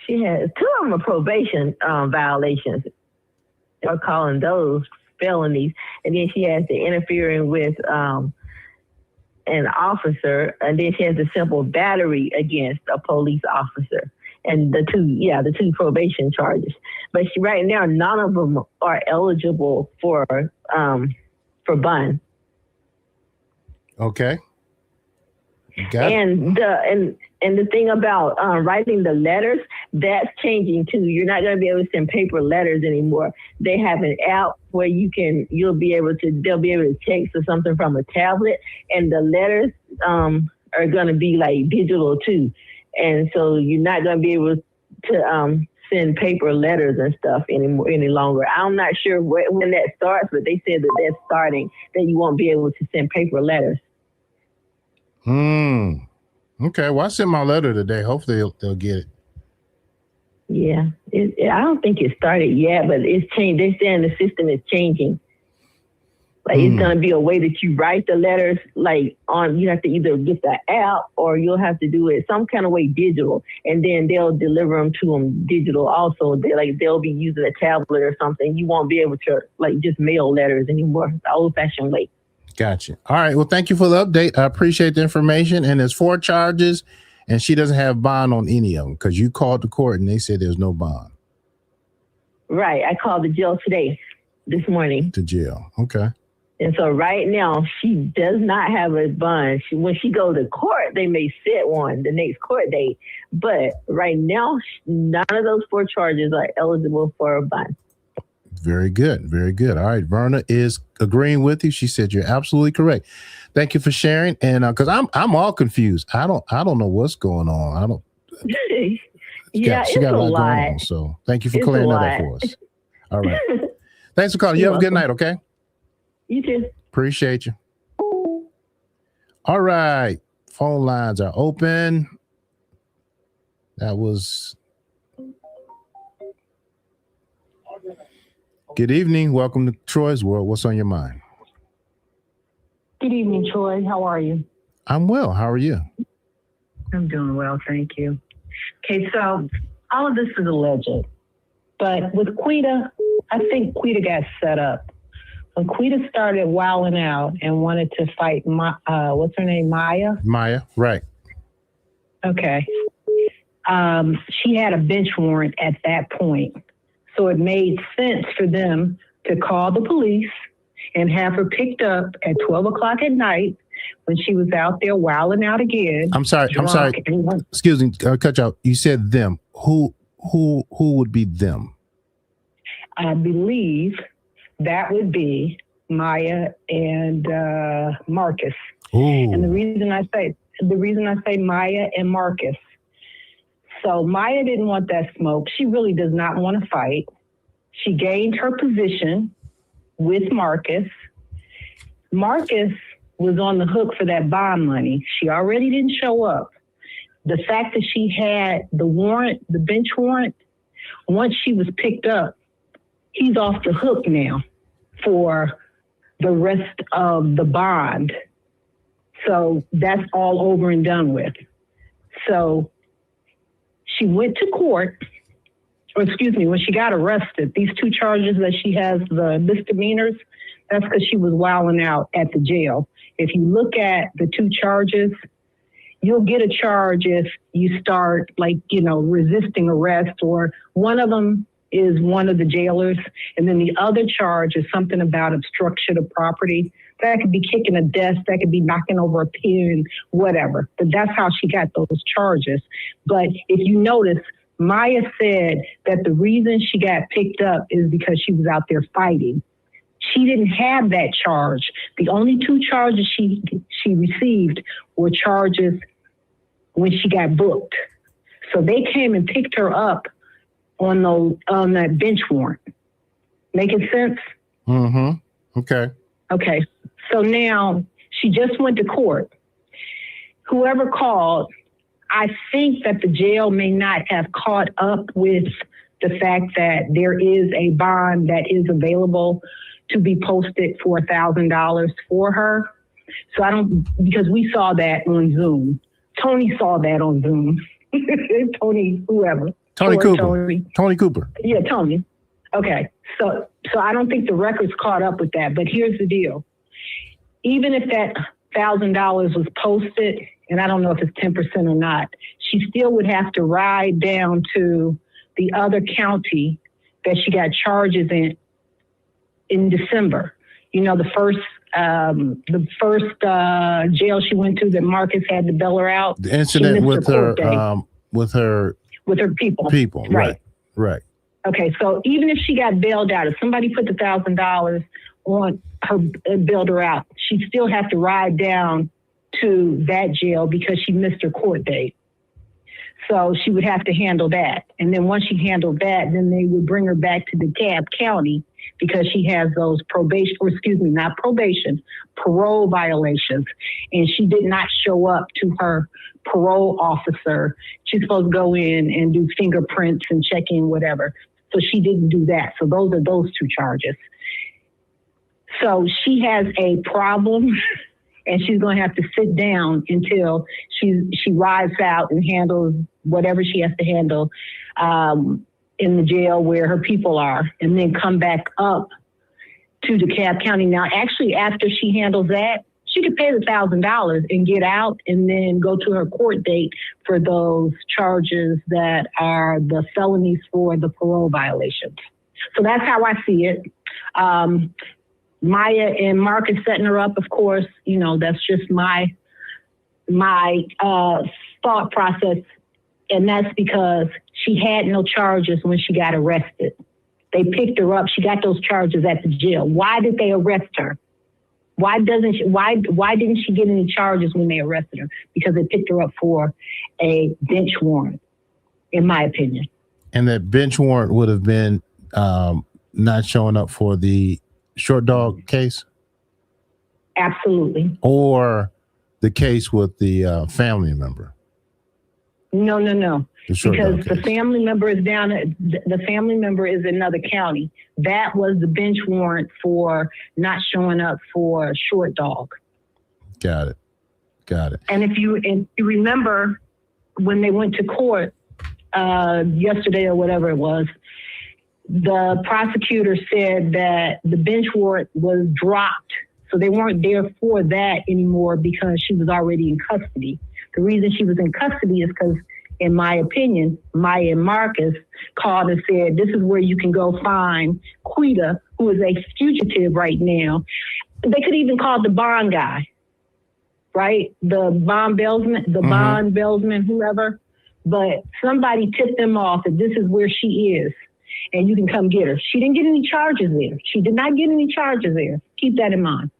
she has 2 of them are probation violations. They're calling those felonies, and then she has the interfering with an officer, and then she has a simple battery against a police officer, and the 2 probation charges. But right now, none of them are eligible for bond. Okay. And the thing about writing the letters, that's changing too. You're not going to be able to send paper letters anymore. They have an app where they'll be able to text or something from a tablet, and the letters are going to be like digital too. And so you're not going to be able to send paper letters and stuff any longer. I'm not sure when that starts, but they said that that's starting, that you won't be able to send paper letters. Okay, well, I sent my letter today. Hopefully they'll get it. Yeah, I don't think it started yet, but it's changed. They're saying the system is changing. Like it's going to be a way that you write the letters, like you have to either get the app or you'll have to do it some kind of way digital, and then they'll deliver them to them digital also. They'll be using a tablet or something. You won't be able to just mail letters anymore the old-fashioned way. Gotcha. All right. Well, thank you for the update. I appreciate the information. And there's 4 charges, and she doesn't have bond on any of them because you called the court and they said there's no bond. Right. I called the jail this morning. To jail. Okay. And so right now she does not have a bond. When she goes to court, they may set one the next court date. But right now, none of those 4 charges are eligible for a bond. Very good. Very good. All right. Verna is agreeing with you. She said you're absolutely correct. Thank you for sharing. And because I'm all confused. I don't know what's going on. I don't. She got a lot going on. So thank you for clearing that up for us. All right. Thanks for calling. You have a good night. Okay. You too. Appreciate you. All right. Phone lines are open. That was. Good evening. Welcome to Troy's World. What's on your mind? Good evening, Troy. How are you? I'm well. How are you? I'm doing well, thank you. Okay, so all of this is alleged, but with Queeta, I think Queeta got set up. When Queeta started wilding out and wanted to fight, what's her name, Maya? Maya, right. Okay. She had a bench warrant at that point. So it made sense for them to call the police and have her picked up at 12 o'clock at night when she was out there wilding out again. I'm sorry. Excuse me, cut you out. You said them. Who would be them? I believe that would be Maya and Marcus. Ooh. And the reason I say Maya and Marcus. So Maya didn't want that smoke. She really does not want to fight. She gained her position with Marcus. Marcus was on the hook for that bond money. She already didn't show up. The fact that she had the warrant, the bench warrant, once she was picked up, he's off the hook now for the rest of the bond. So that's all over and done with. So she went to court, when she got arrested, these 2 charges that she has, the misdemeanors, that's because she was wilding out at the jail. If you look at the 2 charges, you'll get a charge if you start resisting arrest, or one of them is one of the jailers. And then the other charge is something about obstruction of property. That could be kicking a desk, that could be knocking over a pen, whatever. But that's how she got those charges. But if you notice, Maya said that the reason she got picked up is because she was out there fighting. She didn't have that charge. The only 2 charges she received were charges when she got booked. So they came and picked her up on that bench warrant. Making sense? Mm-hmm. Okay. Okay. So now she just went to court. Whoever called, I think that the jail may not have caught up with the fact that there is a bond that is available to be posted for $1,000 for her. So because we saw that on Zoom. Tony saw that on Zoom. Tony, whoever. Tony Cooper. Tony Cooper. Yeah, Tony. Okay. So I don't think the records caught up with that, but here's the deal. Even if that $1,000 was posted, and I don't know if it's 10% or not, she still would have to ride down to the other county that she got charges in December. The first jail she went to that Marcus had to bail her out. The incident with her people. People, right. Okay, so even if she got bailed out, if somebody put the $1,000 on her, bailed her out, she'd still have to ride down to that jail because she missed her court date. So she would have to handle that. And then once she handled that, then they would bring her back to DeKalb County because she has those parole violations. And she did not show up to her parole officer. She's supposed to go in and do fingerprints and check in, whatever. So she didn't do that. So those are those 2 charges. So she has a problem, and she's going to have to sit down until she rides out and handles whatever she has to handle in the jail where her people are, and then come back up to DeKalb County. Now, actually, after she handles that, she could pay the $1,000 and get out and then go to her court date for those charges that are the felonies for the parole violations. So that's how I see it. Maya and Marcus setting her up, of course, that's just my thought process. And that's because she had no charges when she got arrested. They picked her up. She got those charges at the jail. Why did they arrest her? Why didn't she get any charges when they arrested her? Because they picked her up for a bench warrant, in my opinion. And that bench warrant would have been not showing up for the short dog case? Absolutely. Or the case with the family member? No. Because the family member is the family member is in another county. That was the bench warrant for not showing up for short dog. Got it. And if you remember when they went to court yesterday or whatever it was, the prosecutor said that the bench warrant was dropped. So they weren't there for that anymore because she was already in custody. The reason she was in custody is because, in my opinion, Maya and Marcus called and said, this is where you can go find Queeta, who is a fugitive right now. They could even call the bond guy, right? The bond bailsman, whoever. But somebody tipped them off that this is where she is and you can come get her. She didn't get any charges there. She did not get any charges there. Keep that in mind.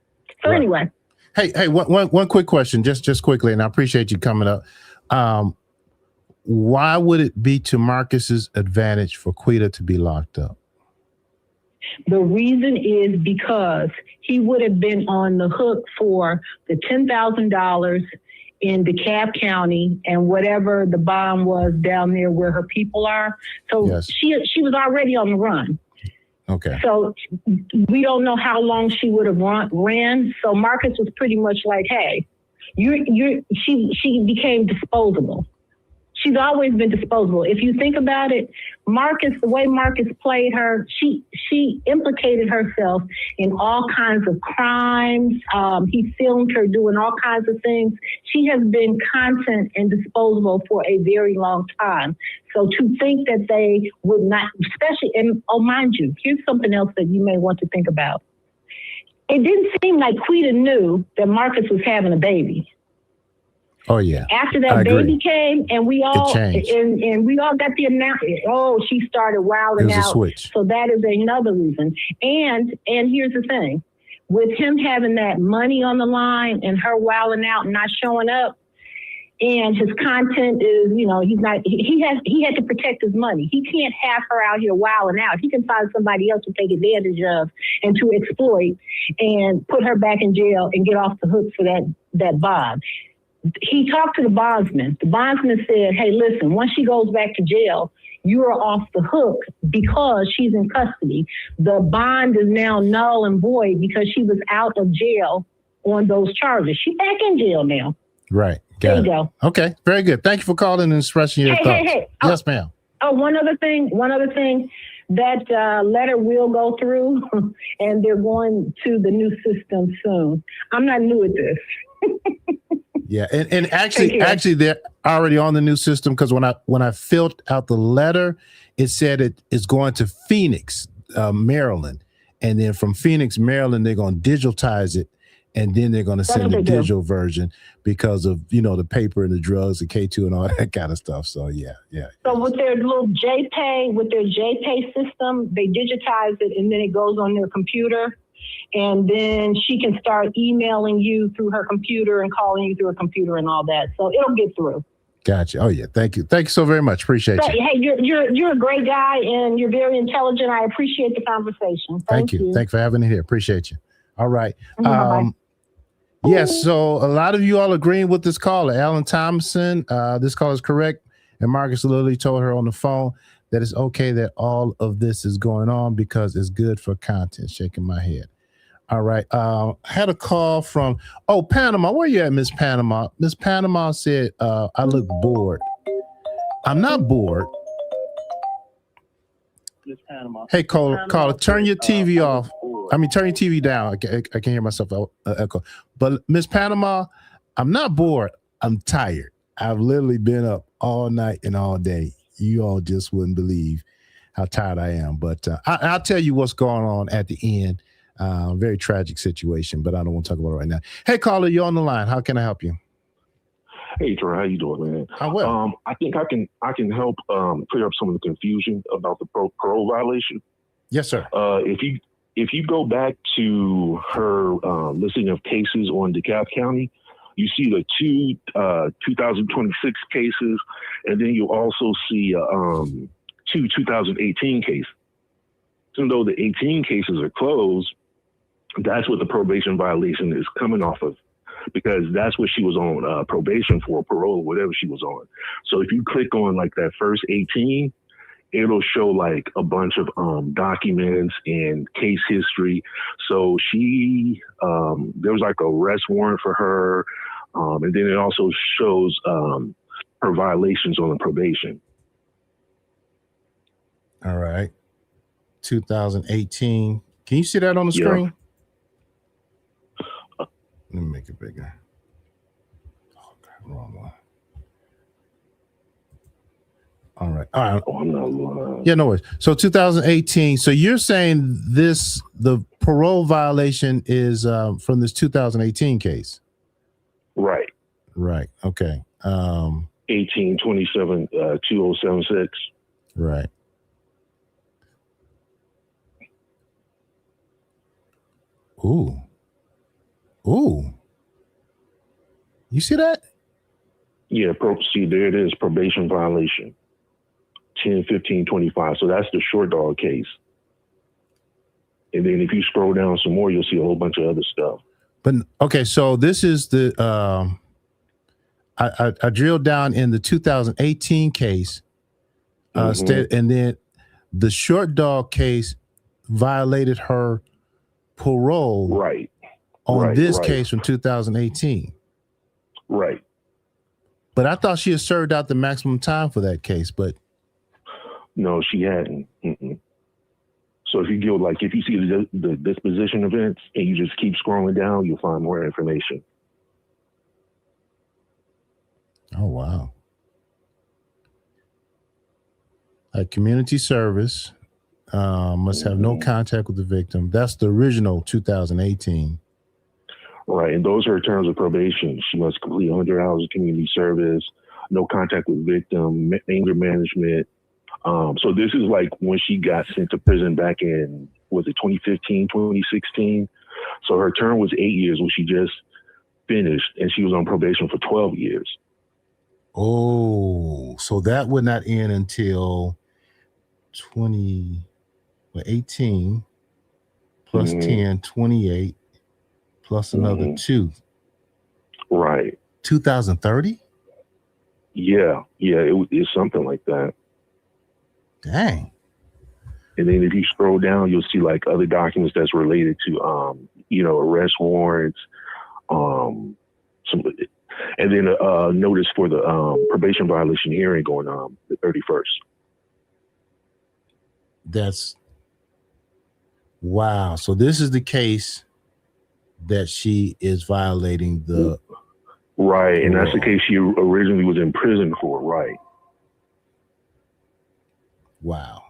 So anyway. Hey, one quick question, just quickly, and I appreciate you coming up. Why would it be to Marcus's advantage for Queeta to be locked up? The reason is because he would have been on the hook for the $10,000 in DeKalb County and whatever the bond was down there where her people are. So yes. She was already on the run. Okay. So we don't know how long she would have ran. So Marcus was pretty much like, hey, she became disposable. She's always been disposable. If you think about it, Marcus, the way Marcus played her, she implicated herself in all kinds of crimes. He filmed her doing all kinds of things. She has been content and disposable for a very long time. So to think that they would not, especially, and oh, mind you, here's something else that you may want to think about. It didn't seem like Queeta knew that Marcus was having a baby. Oh yeah. After that baby came, and we all and we all got the announcement. Oh, she started wilding out. So that is another reason. And here's the thing, with him having that money on the line and her wilding out and not showing up, and his content is, you know, he had to protect his money. He can't have her out here wilding out. He can find somebody else to take advantage of and to exploit and put her back in jail and get off the hook for that bond. He talked to the bondsman. The bondsman said, hey, listen, once she goes back to jail, you are off the hook because she's in custody. The bond is now null and void because she was out of jail on those charges. She's back in jail now. Right. There you go. Okay. Very good. Thank you for calling and expressing your thoughts. Hey. Yes, ma'am. Oh, one other thing. That letter will go through, and they're going to the new system soon. I'm not new at this. Yeah, and actually, they're already on the new system because when I filled out the letter, it said it is going to Phoenix, Maryland, and then from Phoenix, Maryland, they're going to digitize it, and then they're going to send the digital version because of the paper and the drugs, the K2 and all that kind of stuff. So yeah. So with their little JPay system, they digitize it and then it goes on their computer. And then she can start emailing you through her computer and calling you through her computer and all that. So it'll get through. Gotcha. Oh yeah. Thank you so very much. Appreciate you. Hey, you're a great guy and you're very intelligent. I appreciate the conversation. Thank you. Thanks for having it here. Appreciate you. All right. Bye-bye. Yes. So a lot of you all agreeing with this caller, Alan Thompson. This call is correct. And Marcus literally told her on the phone that it's okay that all of this is going on because it's good for content. Shaking my head. All right. I had a call from, Panama. Where you at, Miss Panama? Miss Panama said, I look bored. I'm not bored. Miss Panama. Hey, caller, turn your TV off. Turn your TV down. I can't hear myself echo. But Miss Panama, I'm not bored. I'm tired. I've literally been up all night and all day. You all just wouldn't believe how tired I am. But I'll tell you what's going on at the end. Very tragic situation, but I don't want to talk about it right now. Hey, caller, you're on the line. How can I help you? Hey, Troy, how you doing, man? I will. I think I can help clear up some of the confusion about the parole violation. Yes, sir. If you go back to her listing of cases on DeKalb County, you see the two 2026 cases, and then you also see two 2018 cases. Even though the 18 cases are closed, that's what the probation violation is coming off of, because that's what she was on probation for, parole, whatever she was on. So if you click on like that first 18, it'll show like a bunch of documents and case history. So she, there was like a arrest warrant for her. And then it also shows her violations on the probation. All right. 2018. Can you see that on the screen? Let me make it bigger. Oh, God, wrong one. All right. Yeah, no worries. So 2018. So you're saying the parole violation is from this 2018 case? Right. Okay. 1827 2076. Right. Ooh. You see that? Yeah, see, there it is, probation violation. 10-15-25. So that's the short dog case. And then if you scroll down some more, you'll see a whole bunch of other stuff. But okay, so this is the I drilled down in the 2018 case, and then the short dog case violated her parole on this case from 2018. Right. But I thought she had served out the maximum time for that case, but No, she hadn't. So if you go if you see the disposition events and you just keep scrolling down, you'll find more information. oh wow. Like community service, must have no contact with the victim. That's the original 2018. Right, and those are her terms of probation. She must complete 100 hours of community service, no contact with victim, anger management. So this is like when she got sent to prison back in, was it 2015, 2016? So her term was 8 years, which she just finished, and she was on probation for 12 years. Oh, so that would not end until 18 plus 10, 28 plus another 2. Right. 2030? Yeah, it's something like that. Dang. And then if you scroll down, you'll see like other documents that's related to, arrest warrants, and then a notice for the probation violation hearing on the 31st. That's wow. So this is the case that she is violating the right, and that's the case she originally was in prison for. Right. Wow.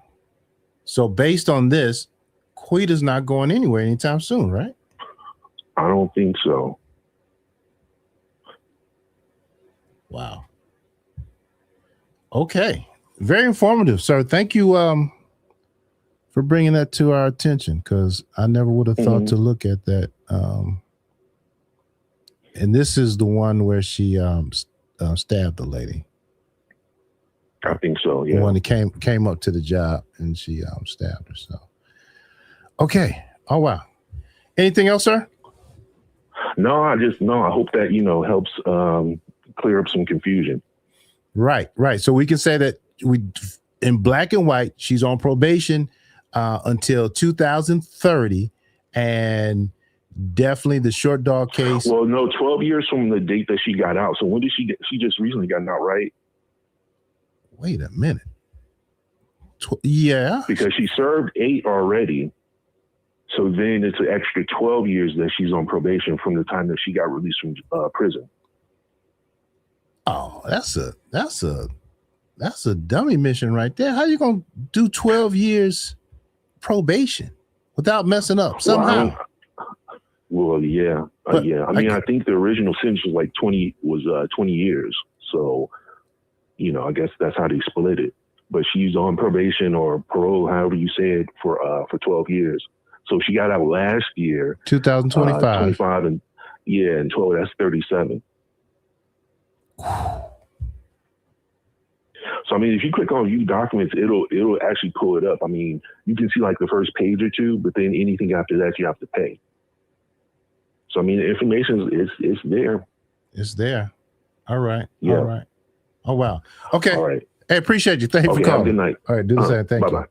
So based on this, Queeta's not going anywhere anytime soon, right? I don't think so. Wow. Okay. Very informative, sir. Thank you for bringing that to our attention, because I never would have thought to look at that. And this is the one where she stabbed the lady. I think so, yeah. The one that came up to the job and she stabbed her. So, okay. Oh, wow. Anything else, sir? No, I hope that, helps clear up some confusion. Right. So we can say that in black and white, she's on probation until 2030, and definitely the short dog case. Well, no, 12 years from the date that she got out. So when did she just recently got out, right? Wait a minute. Yeah. Because she served 8 already. So then it's an extra 12 years that she's on probation from the time that she got released from prison. Oh, that's a dummy mission right there. How you gonna do 12 years probation without messing up somehow? Well, yeah. Yeah. I mean, I think the original sentence was like 20 years. So, I guess that's how they split it. But she's on probation or parole, however you say it, for 12 years. So she got out last year, 2025. 25 and 12. That's 37. So I mean, if you click on view documents, it'll actually pull it up. I mean, you can see like the first page or two, but then anything after that you have to pay. So I mean, the information is there. It's there. All right. Yeah. All right. Oh wow. Okay. All right. Hey, appreciate you. Thank you for calling. Have a good night. All right. Do the same. Thank you. Bye-bye.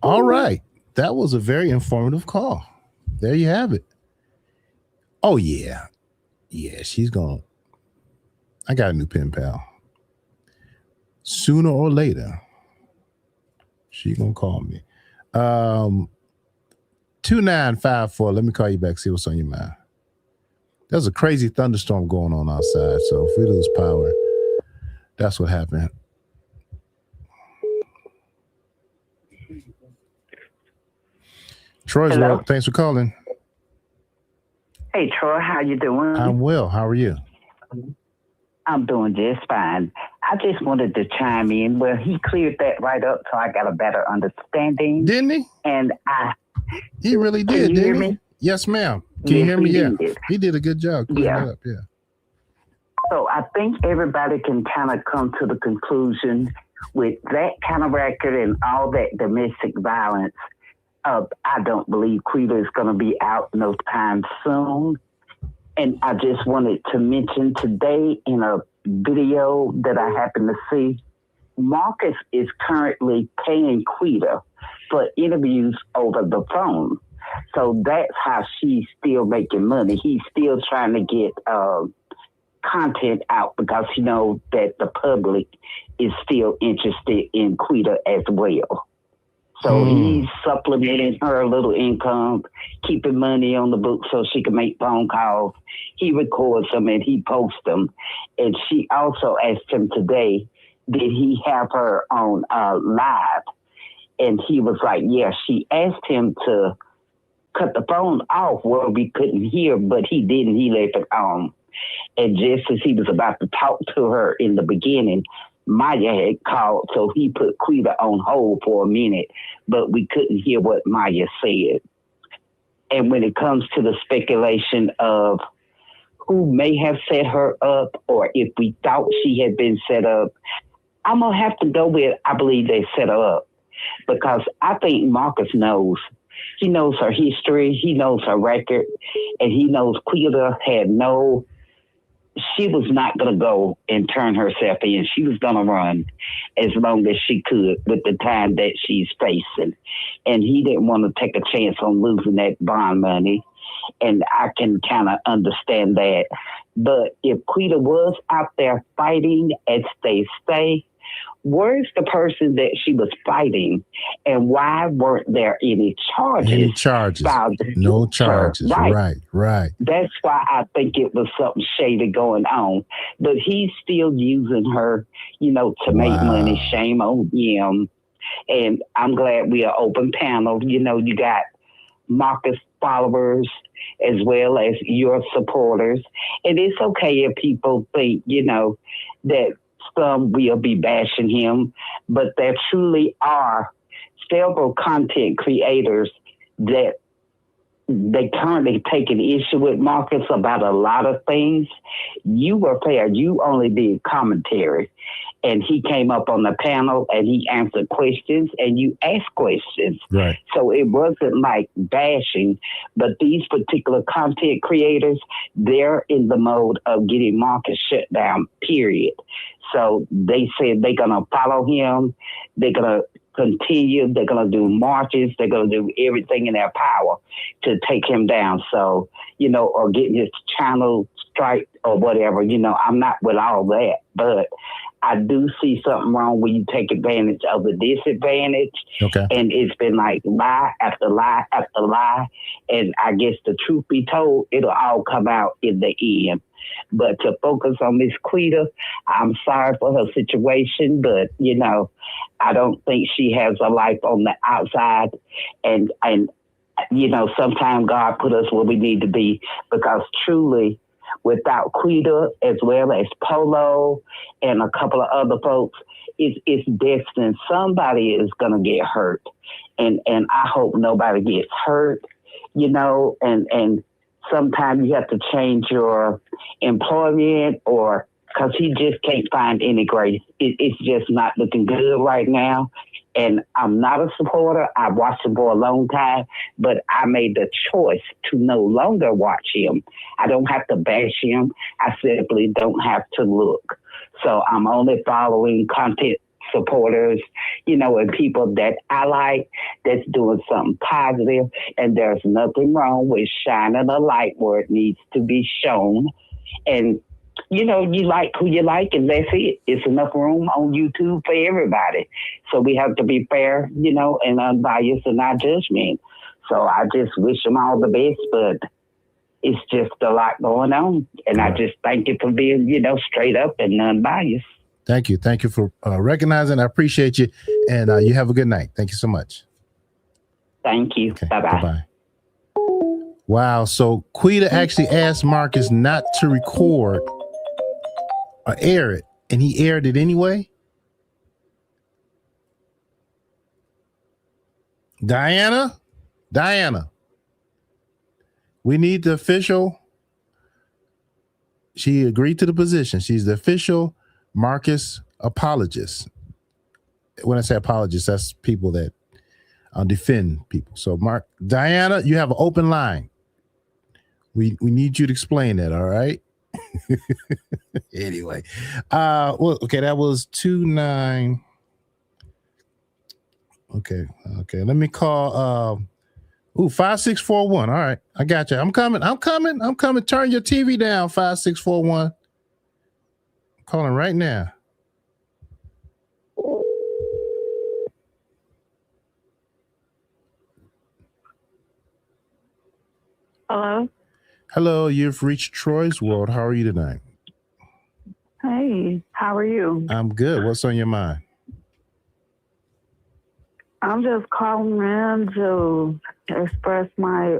All right. That was a very informative call. There you have it. Oh yeah. Yeah, she's gonna. I got a new pen pal. Sooner or later, she gonna call me. 2954. Let me call you back. See what's on your mind. There's a crazy thunderstorm going on outside, so if we lose power, that's what happened. Troy's Hello? well. Thanks for calling. Hey, Troy, how you doing? I'm well. How are you? I'm doing just fine. I just wanted to chime in. Well, he cleared that right up, so I got a better understanding. Didn't he? And he really did. Can you hear didn't he? me? Yes, ma'am. Can you hear me? Yeah. He did a good job clearing it up. Yeah. So I think everybody can kind of come to the conclusion with that kind of record and all that domestic violence. I don't believe Queeta is going to be out no time soon. And I just wanted to mention today in a video that I happened to see, Marcus is currently paying Queeta for interviews over the phone. So that's how she's still making money. He's still trying to get content out because he knows that the public is still interested in Queeta as well. So he's supplementing her little income, keeping money on the book so she can make phone calls. He records them and he posts them. And she also asked him today, did he have her on live? And he was like, yeah. She asked him to cut the phone off where we couldn't hear, but he didn't. He left it on. And just as he was about to talk to her in the beginning, Maya had called, so he put Queeta on hold for a minute, but we couldn't hear what Maya said. And when it comes to the speculation of who may have set her up or if we thought she had been set up, I'm going to have to go with, I believe they set her up, because I think Marcus knows. He knows her history, he knows her record, and he knows Queeta she was not going to go and turn herself in. She was going to run as long as she could with the time that she's facing. And he didn't want to take a chance on losing that bond money. And I can kind of understand that. But if Queeta was out there fighting as they say, where's the person that she was fighting, and why weren't there any charges? Any charges? No charges. Right. That's why I think it was something shady going on. But he's still using her, to make money. Shame on him. And I'm glad we are open panel. You got Marcus followers as well as your supporters. And it's okay if people think, that some will be bashing him, but there truly are several content creators that they currently take an issue with Marcus about a lot of things. You were fair. You only did commentary. And he came up on the panel and he answered questions and you asked questions. Right. So it wasn't like bashing, but these particular content creators, they're in the mode of getting Marcus shut down, period. So they said they're going to follow him. They're going to continue. They're going to do marches. They're going to do everything in their power to take him down. So, or getting his channel strike or whatever, I'm not with all that, but I do see something wrong when you take advantage of the disadvantage. Okay. And it's been like lie after lie after lie. And I guess the truth be told, it'll all come out in the end. But to focus on Miss Queeta, I'm sorry for her situation, but, I don't think she has a life on the outside. And sometimes God put us where we need to be, because truly, without Queeta, as well as Polo and a couple of other folks, it's destined. Somebody is going to get hurt. And I hope nobody gets hurt, and sometimes you have to change your employment or because he just can't find any grace. It's just not looking good right now. And I'm not a supporter. I've watched him for a long time, but I made the choice to no longer watch him. I don't have to bash him. I simply don't have to look. So I'm only following content supporters, and people that I like that's doing something positive. And there's nothing wrong with shining a light where it needs to be shown. And you like who you like, and that's it. It's enough room on YouTube for everybody. So we have to be fair, and unbiased in our judgment. So I just wish them all the best, but it's just a lot going on. And I just thank you for being, straight up and unbiased. Thank you. Thank you for recognizing. I appreciate you. And you have a good night. Thank you so much. Thank you. Okay, Bye-bye. Bye-bye. Wow. So Queeta actually asked Marcus not to record or air it, and he aired it anyway. Diana, we need the official. She agreed to the position. She's the official Marcus apologist. When I say apologist, that's people that defend people. So Diana, you have an open line. We need you to explain that, all right? Anyway, well, okay, that was 29. Okay, let me call 5641. All right, I got you. I'm coming. Turn your TV down, 5641. Calling right now. Hello. Hello, you've reached Troy's World. How are you tonight? Hey, how are you? I'm good. What's on your mind? I'm just calling in to express my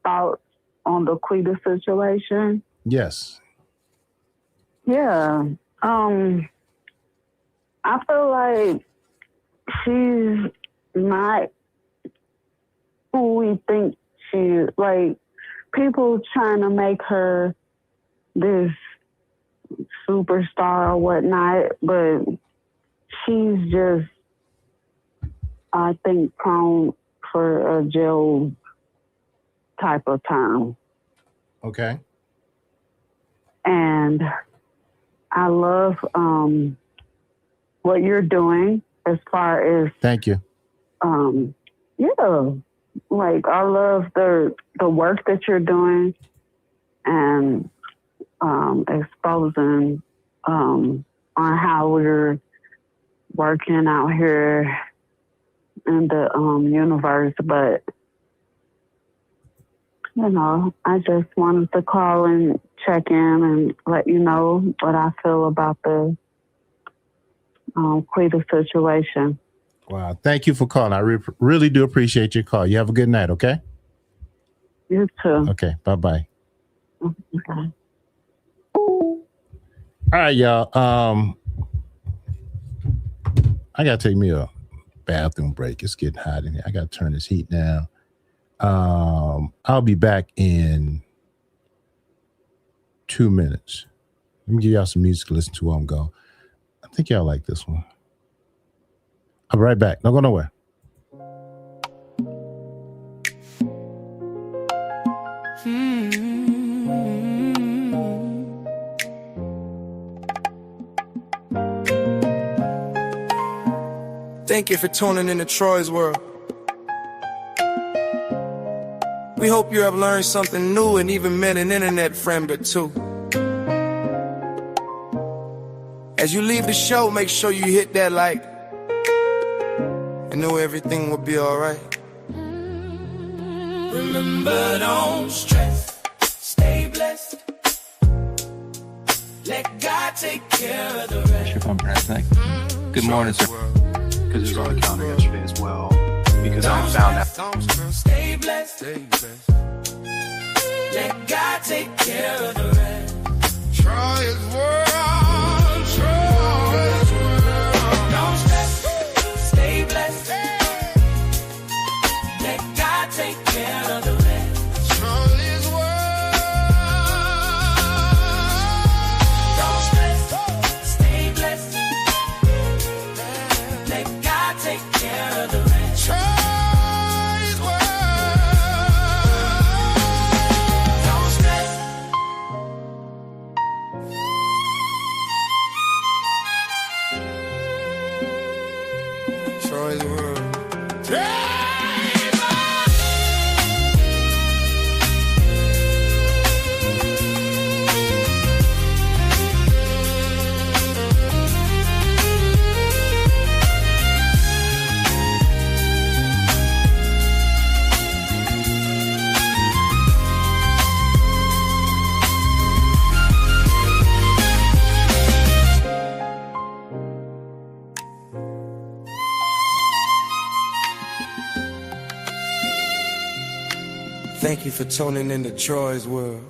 thoughts on the Queeta situation. Yes. Yeah. I feel like she's not who we think she is. Like, people trying to make her this superstar or whatnot, but she's just, I think, prone for a jail type of time. Okay. And I love what you're doing as far as Thank you. yeah, like I love the work that you're doing and exposing on how we're working out here in the universe. But you know, I just wanted to call and check in and let you know what I feel about the Queeta situation. Wow. Thank you for calling. I really do appreciate your call. You have a good night, okay? You too. Okay. Bye-bye. Okay. All right, y'all. I gotta take me a bathroom break. It's getting hot in here. I gotta turn this heat down. I'll be back in 2 minutes. Let me give y'all some music to listen to while I'm gone. I think y'all like this one. I'll be right back. Don't go nowhere. Thank you for tuning in to Troy's World. We hope you have learned something new and even met an internet friend or two. As you leave the show, make sure you hit that like and know everything will be alright. Remember, don't stress, stay blessed. Let God take care of the rest. Good morning, sir. Because it was on the counter yesterday as well. Because I found out. Stay blessed, stay blessed. Let God take care of the rest. Try His world, try His world. Don't stress, stay blessed. Let God take care of the rest. Try His world. Don't stress, stay blessed. Let God take care of the rest. Try His world. Don't stress. Troy's World. Thank you for tuning in to Troy's World.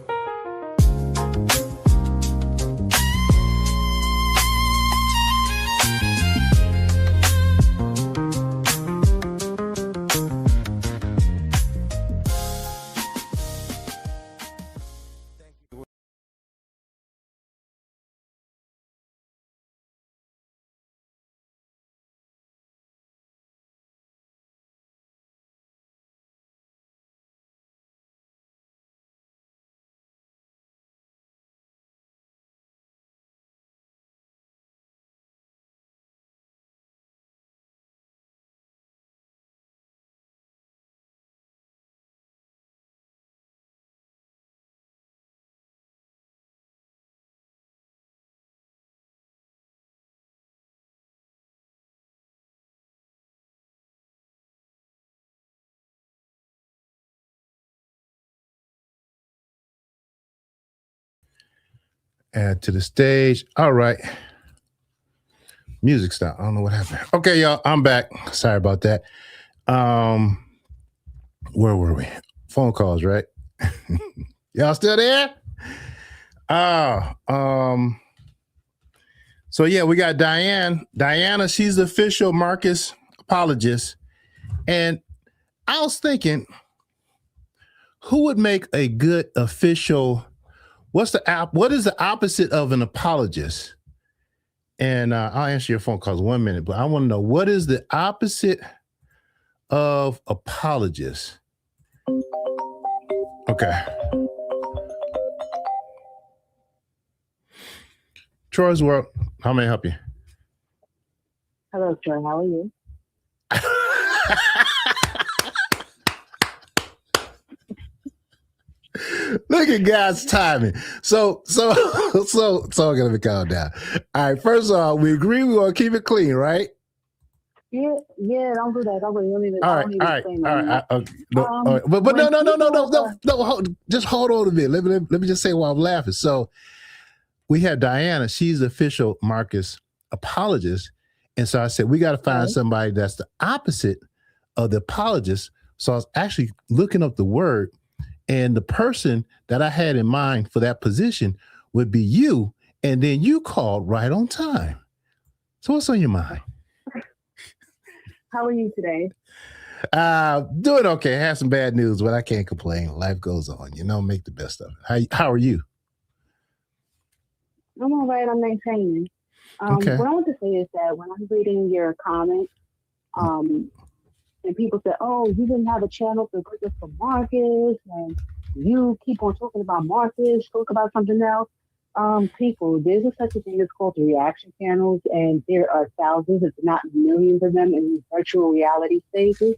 Add to the stage. All right. Music stop. I don't know what happened. Okay, y'all. I'm back. Sorry about that. Where were we? Phone calls, right? Y'all still there? So yeah, we got Diane. Diana, she's the official Marcus apologist. And I was thinking, who would make a good official? What is the opposite of an apologist? And I'll answer your phone calls 1 minute, but I want to know, what is the opposite of apologist? Okay. Troy's World, how may I help you? Hello, Troy. How are you? Look at God's timing. So I'm gonna calm down. All right, first of all, we agree we're gonna keep it clean, right? Yeah, don't do that. Don't even. All right. No. Just hold on a minute. Let me just say why I'm laughing. So we had Diana. She's the official Marcus apologist, and so I said we got to find somebody that's the opposite of the apologist. So I was actually looking up the word, and the person that I had in mind for that position would be you, and then you called right on time. So what's on your mind? How are you today? Doing okay. I have some bad news, but I can't complain. Life goes on. Make the best of it. How are you? I'm all right. I'm maintaining. Okay. What I want to say is that when I'm reading your comments, and people say, "Oh, you didn't have a channel for goodness for Marcus," and you keep on talking about Marcus, talk about something else. People, there's such a thing as called reaction channels, and there are thousands, if not millions of them in virtual reality stages.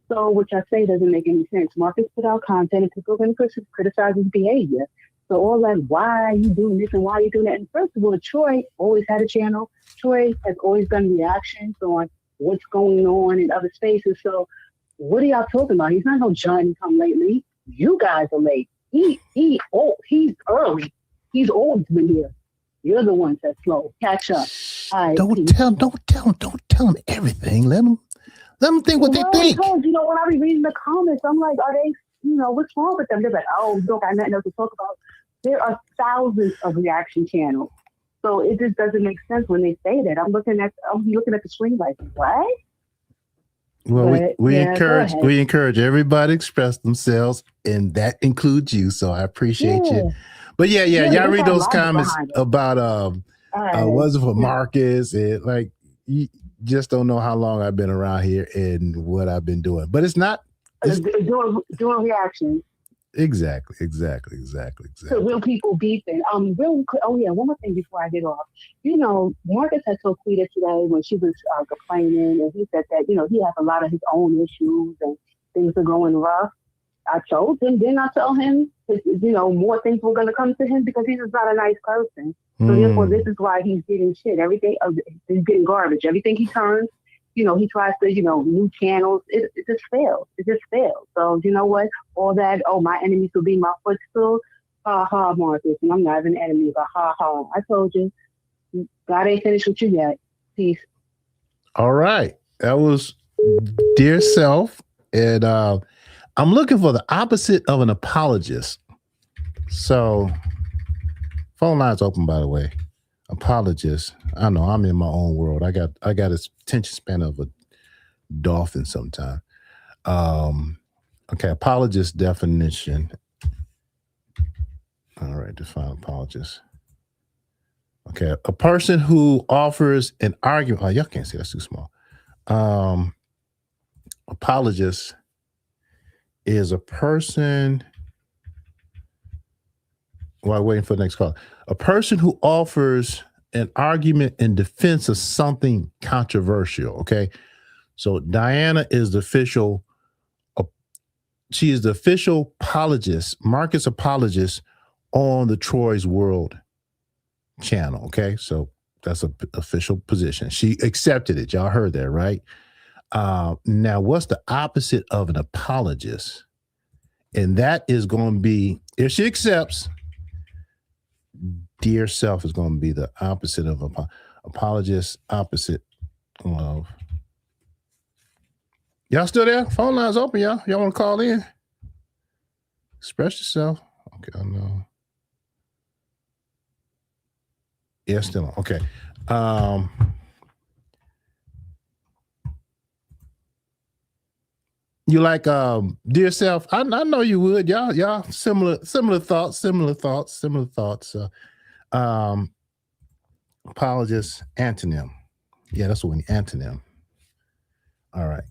So, which I say doesn't make any sense. Marcus put out content, and people are going to criticize his behavior. So all that, why are you doing this and why are you doing that? And first of all, Troy always had a channel. Troy has always done reactions on what's going on in other spaces. So what are y'all talking about? He's not no Johnny come lately. You guys are late. He's early. He's always been here. You're the ones that's slow. Catch up. Don't tell them everything. Let them think what they think. Because, when I be reading the comments, I'm like, are they, what's wrong with them? They're like, oh, you don't got nothing else to talk about. There are thousands of reaction channels. So it just doesn't make sense when they say that. I'm looking at the screen like, what? Well, we encourage everybody to express themselves, and that includes you. So I appreciate you. But y'all read those comments about was it for Marcus? And you just don't know how long I've been around here and what I've been doing. But it's not doing reactions. Exactly. So real people beefing. One more thing before I get off. Marcus had told Queeta today when she was complaining, and he said that he has a lot of his own issues and things are going rough. I told him, didn't I tell him? More things were going to come to him because he's just not a nice person. So therefore, this is why he's getting shit. Everything he's getting garbage. Everything he turns. He tries to, new channels. It just fails. It just fails. So, you know what? All that, my enemies will be my footstool. Ha ha, Marcus. And I'm not even an enemy, but ha ha. I told you. God ain't finished with you yet. Peace. All right. That was Dear Self. And I'm looking for the opposite of an apologist. So, phone line's open, by the way. Apologist. I know I'm in my own world. I got a attention span of a dolphin sometime. Okay, apologist definition. All right, define apologist. Okay, a person who offers an argument. Oh, y'all can't see, that's too small. Apologist is a person. While waiting for the next call, a person who offers an argument in defense of something controversial. Okay, so Diana is the official. She is the official apologist, Marcus apologist on the Troy's World channel. Okay, so that's an official position. She accepted it. Y'all heard that, right? Now, what's the opposite of an apologist? And that is going to be, if she accepts, dear self is going to be the opposite of apologist, opposite of. Y'all still there? Phone lines open, y'all. Y'all want to call in? Express yourself. Okay, I know. Yeah, still on. Okay. You like dear self? I know you would. Y'all similar thoughts. Apologist, antonym. Yeah, that's what we need. Antonym. All right.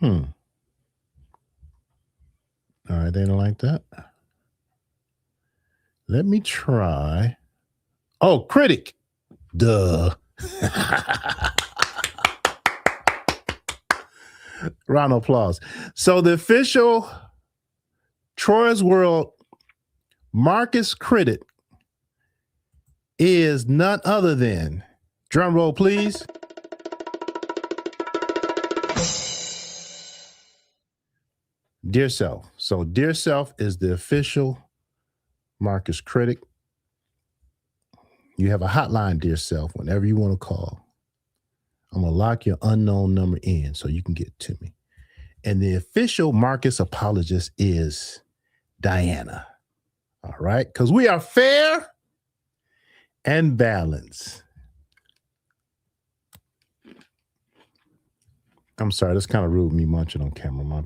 All right, they don't like that. Let me try. Oh, critic. Duh. Round of applause. So the official Troy's World Marcus critic is none other than, drum roll please, Dear Self. So Dear Self is the official Marcus critic. You have a hotline, Dear Self, whenever you want to call. I'm going to lock your unknown number in so you can get to me. And the official Marcus apologist is Diana. All right? Because we are fair and balanced. I'm sorry, that's kind of rude, me munching on camera. My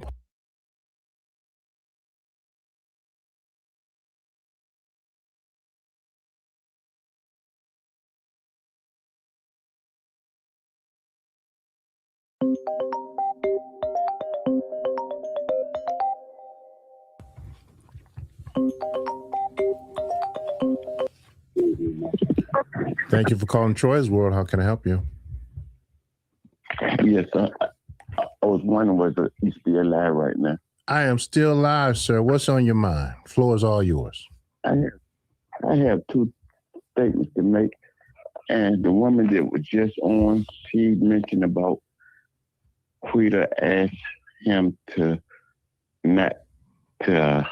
Thank you for calling Troy's World. How can I help you? Yes, I was wondering whether you still alive right now. I am still alive, sir. What's on your mind? Floor is all yours. I have two statements to make. And the woman that was just on, she mentioned about Queeta asked him to not to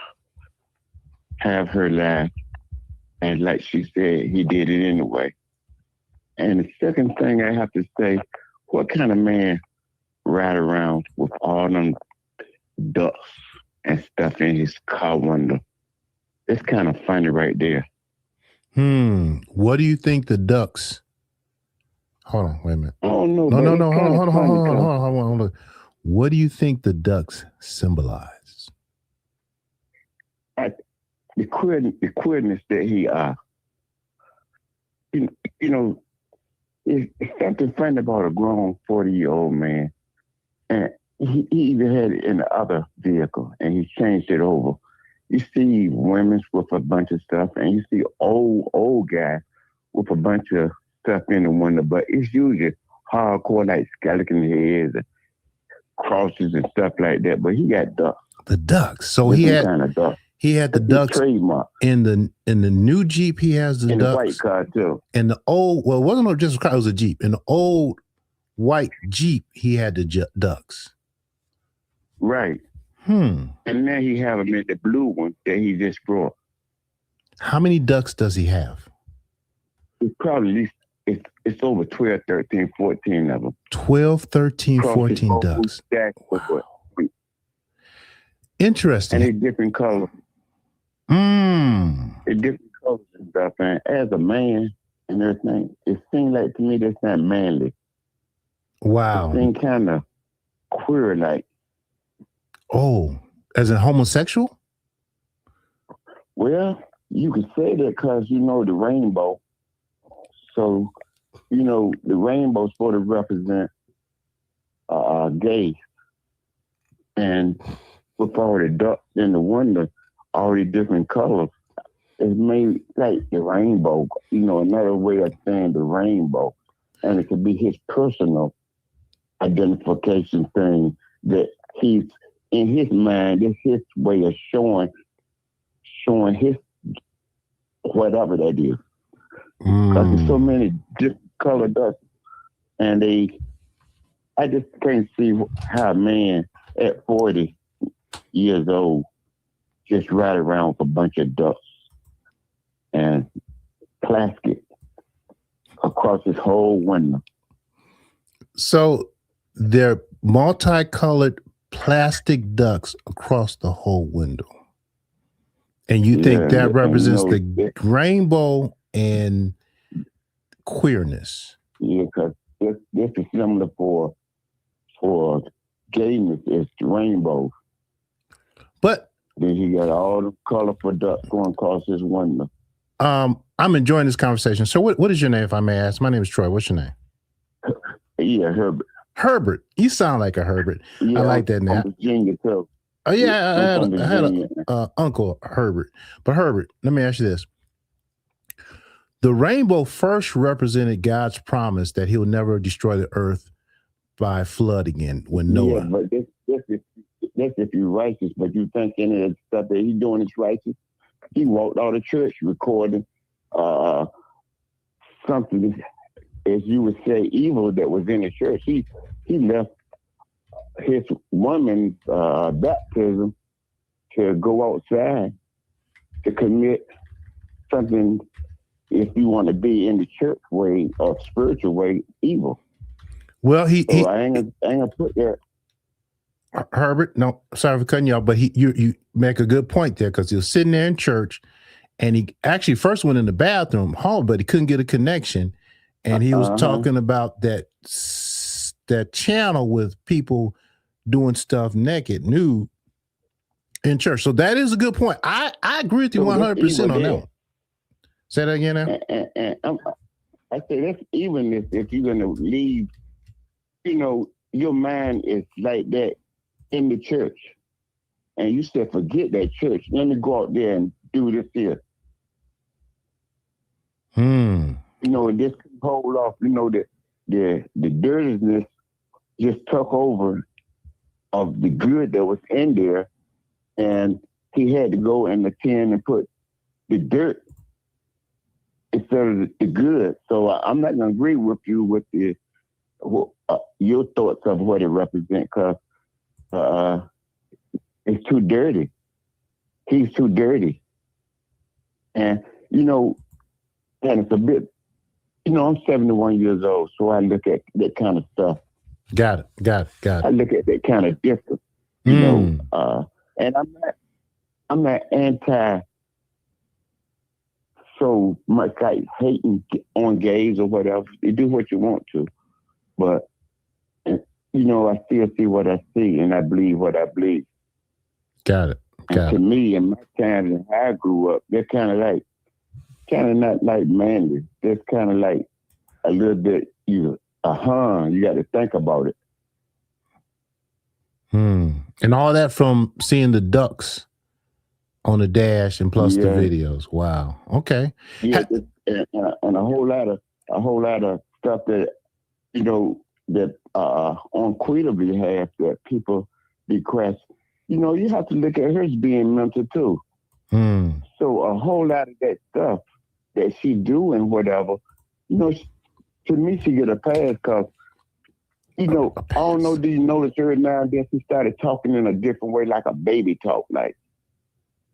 have her laugh. And like she said, he did it anyway. And the second thing I have to say, what kind of man ride around with all them ducks and stuff in his car window? It's kind of funny right there. What do you think the ducks? Hold on, wait a minute. Oh no, no. Hold on. What do you think the ducks symbolize? The queerness that he you know, it's something funny about a grown 40-year-old man, and he either had it in the other vehicle and he changed it over. You see women with a bunch of stuff, and you see old guys with a bunch of stuff in the window, but it's usually hardcore, like skeleton heads and crosses and stuff like that. But he got ducks. The ducks. So he had kind of ducks. He had the ducks trademark. In the new Jeep. He has the in ducks. The white car too. In the old, well, it wasn't just a car; it was a Jeep. In the old white Jeep, he had the ducks. Right. And then he have them in the blue one that he just brought. How many ducks does he have? It's probably it's over 12, 13, 14 of them. 12, 13, 14 ducks. Wow. Interesting. And they're different colors. They're different colors and stuff. And as a man and everything, it seems like to me that's not manly. Wow. It seems kind of queer-like. Oh, as in homosexual? Well, you could say that because, you know, the rainbow. So, you know, the rainbow's supposed to represent gay. And with all the ducks in the window, all the different colors, it's made like the rainbow, you know, another way of saying the rainbow. And it could be his personal identification thing that he's, in his mind, it's his way of showing his, whatever that is. Because there's so many different colored ducks And I just can't see how a man at 40 years old just ride around with a bunch of ducks and plastic across his whole window. So they're multicolored plastic ducks across the whole window. And you think that represents the rainbow and queerness? Yeah, because this is similar for gayness. It's the rainbow. But then he got all the colorful ducks going across his window. I'm enjoying this conversation. So what is your name, if I may ask? My name is Troy. What's your name? Yeah, Herbert. Herbert. You sound like a Herbert. Yeah, I like that name. Virginia too. Oh yeah, I had a uncle Herbert. But Herbert, let me ask you this: the rainbow first represented God's promise that He'll never destroy the earth by flood again. When Noah. Yeah, but this if you're righteous, but you think any of the stuff that he's doing is righteous. He walked out of church recording something, as you would say, evil that was in the church. He left his woman's baptism to go outside to commit something, if you want to be in the church way or spiritual way, evil. Well, I ain't gonna put that. Herbert, no, sorry for cutting you off, but you make a good point there, because he was sitting there in church and he actually first went in the bathroom hall, but he couldn't get a connection. And he was talking about that channel with people doing stuff nude in church. So that is a good point. I agree with you 100% on that one. Say that again now. And I say that's even if you're gonna leave, your mind is like that in the church. And you said, forget that church. Let me go out there and do this here. And this can hold off, the dirtiness just took over of the good that was in there. And he had to go in the tin and put the dirt instead of the good. So I'm not going to agree with you with your thoughts of what it represents, because it's too dirty. He's too dirty. And, and it's a bit, I'm 71 years old, so I look at that kind of stuff. Got it. I look at that kind of difference, and I'm not anti so much like hating on gays or whatever. You do what you want to, but I still see what I see, and I believe what I believe. Got it. To me, in my time and how I grew up, they're kind of not like manly. They're kind of like a little bit, you got to think about it. And all that from seeing the ducks on the dash and plus the videos. Wow. Okay. Yeah, and a whole lot of stuff that that on Queeta behalf that people bequest. You have to look at her as being mental too. So a whole lot of that stuff that she do and whatever, to me she get a pass, because I don't know, do you notice her now and then she started talking in a different way, like a baby talk, like.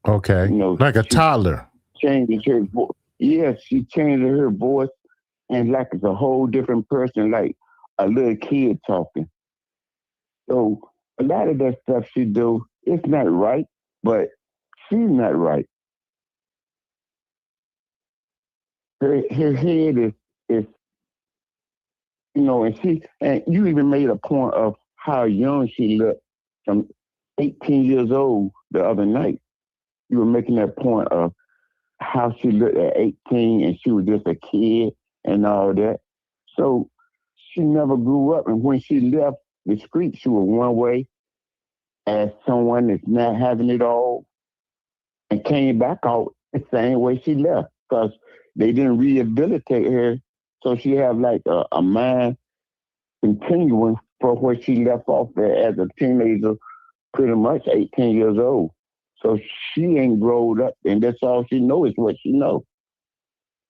Okay. Like a toddler. Changes her voice. Yes, she changes her voice and like it's a whole different person, like a little kid talking. So a lot of that stuff she do, it's not right, but she's not right. Her head is and you even made a point of how young she looked from 18 years old the other night. You were making that point of how she looked at 18 and she was just a kid and all that. So she never grew up. And when she left the street, she was one way as someone that's not having it all, and came back out the same way she left, because they didn't rehabilitate her. So she have like a mind continuing for where she left off there as a teenager, pretty much 18 years old. So she ain't grown up, and that's all she knows is what she knows.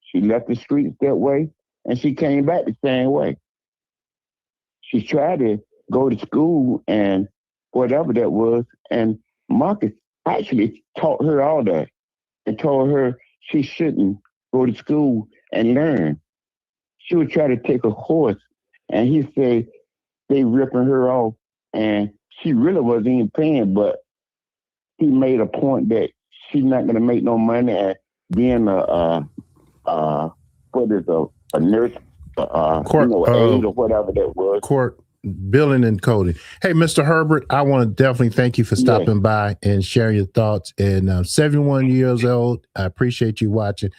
She left the streets that way, and she came back the same way. she tried to go to school and whatever that was. And Marcus actually taught her all that and told her she shouldn't go to school and learn. She would try to take a course, and he said they ripping her off, and she really wasn't even paying, but he made a point that she's not going to make no money at being a nurse, aide or whatever that was. Court billing and coding. Hey, Mr. Herbert, I want to definitely thank you for stopping by and sharing your thoughts. And 71 years old, I appreciate you watching.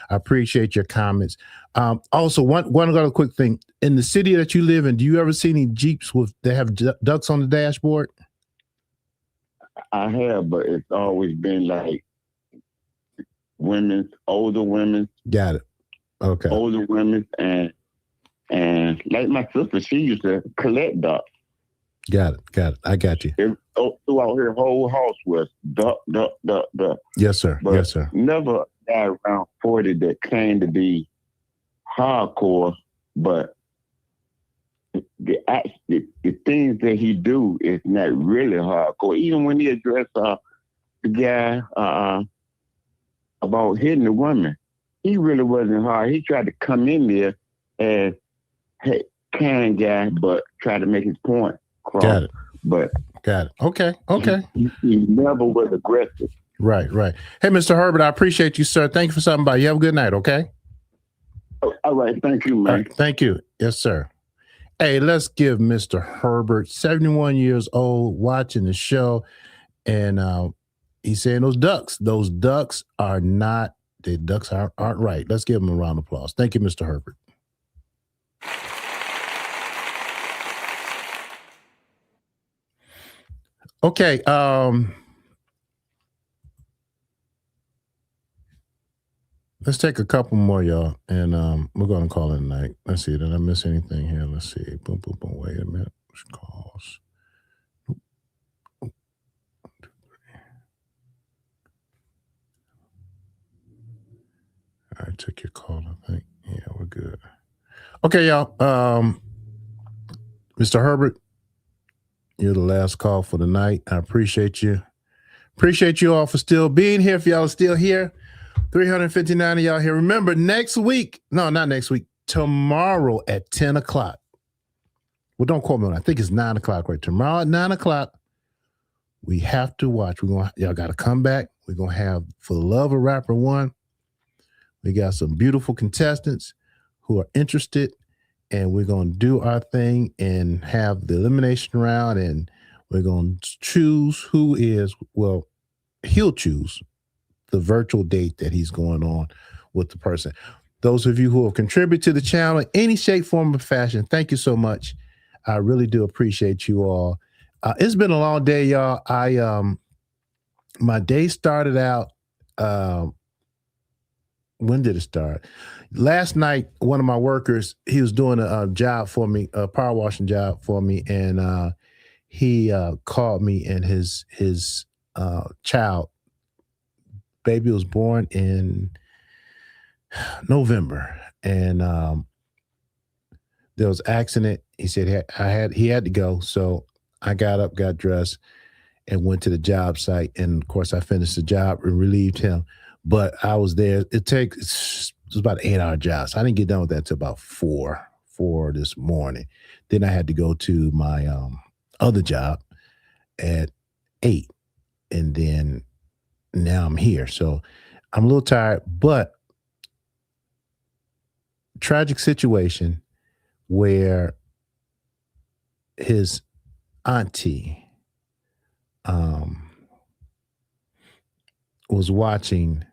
I appreciate your comments. Also, one other quick thing. In the city that you live in, do you ever see any Jeeps that have ducks on the dashboard? I have, but it's always been like older women. Got it. Okay. Older women and like my sister, she used to collect ducks. Got it. I got you. Throughout her whole house was duck. Yes, sir. But yes, sir. Never guy around 40 that claimed to be hardcore, but the things that he do is not really hardcore. Even when he addressed the guy about hitting the woman, he really wasn't hard. He tried to come in there as kind guy, but try to make his point across. Got it. But got it. Okay. He never was aggressive. Right. Hey, Mr. Herbert, I appreciate you, sir. Thank you for stopping by. You have a good night, okay? All right. Thank you, man. Right, thank you. Yes, sir. Hey, let's give Mr. Herbert, 71 years old, watching the show. And he's saying those ducks are not, the ducks aren't right. Let's give him a round of applause. Thank you, Mr. Herbert. Okay. Let's take a couple more, y'all, and we're going to call it a night. Let's see. Did I miss anything here? Let's see. Boom. Wait a minute. Which calls? I took your call, I think. Yeah, we're good. Okay, y'all. Mr. Herbert, you're the last call for the night. I appreciate you. Appreciate you all for still being here. If y'all are still here, 359 of y'all here. Remember, tomorrow at 10 o'clock. Well, don't quote me on that. I think it's 9 o'clock, right? Tomorrow at 9 o'clock, we have to watch. Y'all got to come back. We're going to have For the Love of Rapper 1. We got some beautiful contestants who are interested, and we're going to do our thing and have the elimination round, and we're going to choose who is, well, he'll choose the virtual date that he's going on with the person. Those of you who have contributed to the channel in any shape, form, or fashion, thank you so much. I really do appreciate you all. It's been a long day, y'all. My day started out, when did it start? Last night, one of my workers, he was doing a job for me, a power washing job for me, and he called me, and his child, baby, was born in November, and there was an accident. He said he had to go, so I got up, got dressed, and went to the job site, and of course I finished the job and relieved him. But I was there. It was about an 8-hour job, so I didn't get done with that until about 4 this morning. Then I had to go to my other job at 8, and then now I'm here. So I'm a little tired, but tragic situation where his auntie was watching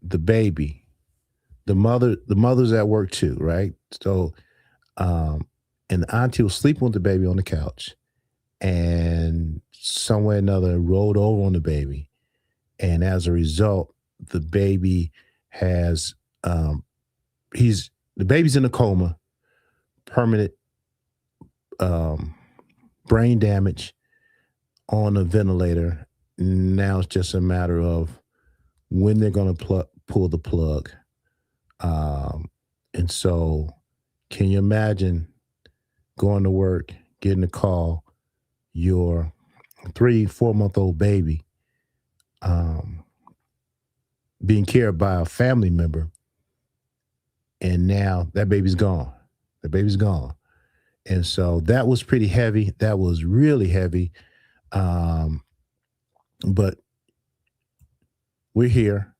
the baby. The mother's at work too, right? So and the auntie was sleeping with the baby on the couch, and some way or another rolled over on the baby, and as a result, the baby has the baby's in a coma, permanent brain damage, on a ventilator. Now it's just a matter of when they're going to pull the plug. And so can you imagine going to work, getting a call, your 3-4-month-old baby being cared by a family member, and now that baby's gone. The baby's gone. And so that was pretty heavy. That was really heavy. But we're here.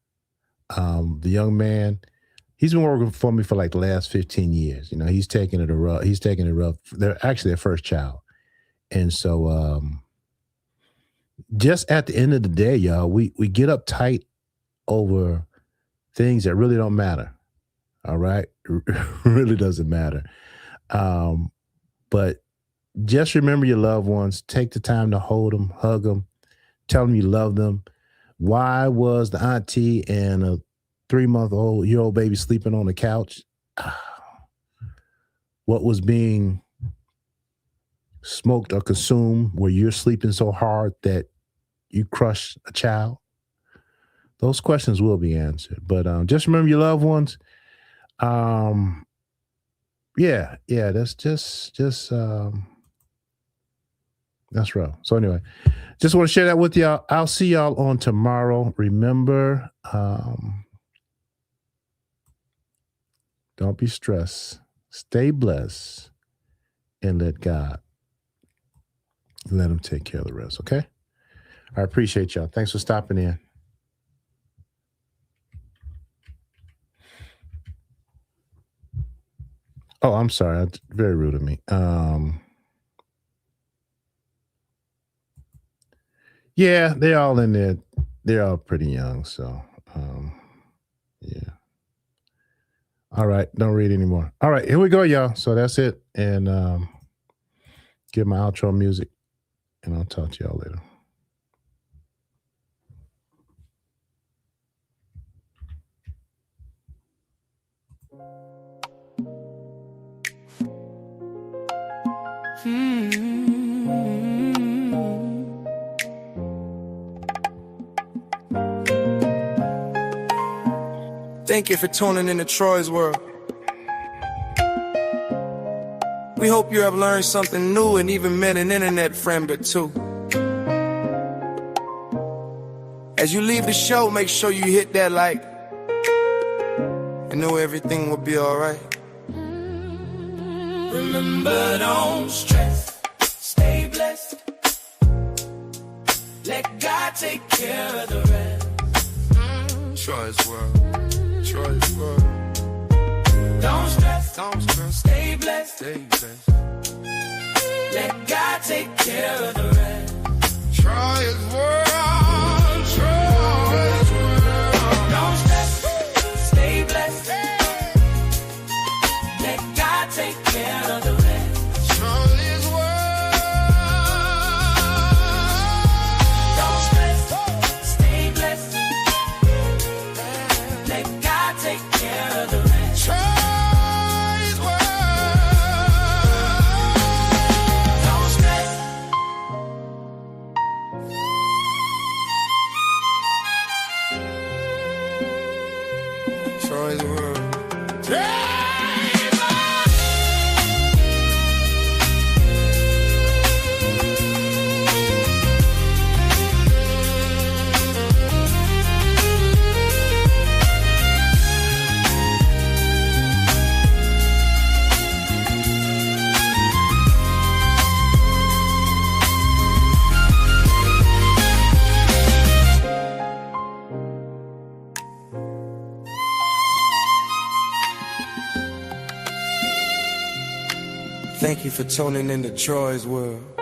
The young man, he's been working for me for like the last 15 years. You know, he's taking it rough. He's taking it rough. They're actually their first child. And so just at the end of the day, y'all, we get uptight over things that really don't matter. All right? Really doesn't matter. But just remember your loved ones. Take the time to hold them, hug them, tell them you love them. Why was the auntie and a 3-month-old baby sleeping on the couch? What was being smoked or consumed where you're sleeping so hard that you crush a child? Those questions will be answered. But just remember your loved ones. Yeah, that's just that's rough. So anyway, just want to share that with y'all. I'll see y'all on tomorrow. Remember, don't be stressed. Stay blessed and let God, let him take care of the rest, okay? I appreciate y'all. Thanks for stopping in. Oh, I'm sorry. That's very rude of me. Yeah, they're all in there. They're all pretty young. So, yeah. All right. Don't read anymore. All right. Here we go, y'all. So that's it. And get my outro music. And I'll talk to y'all later. Thank you for tuning in to Troy's World. We hope you have learned something new and even met an internet friend or two. As you leave the show, make sure you hit that like and know everything will be alright. Remember, don't stress, stay blessed. Let God take care of the rest. Troy's World. Troy's World. Don't stress, stay blessed, Let God take care of the rest. Troy's World, Troy's World. Don't stress, stay blessed. Let God take care of the rest. Troy's World. Don't stress, stay blessed. Let God take care of the rest. Troy's World. Don't stress. Troy's World. Thank you for tuning in to Troy's World.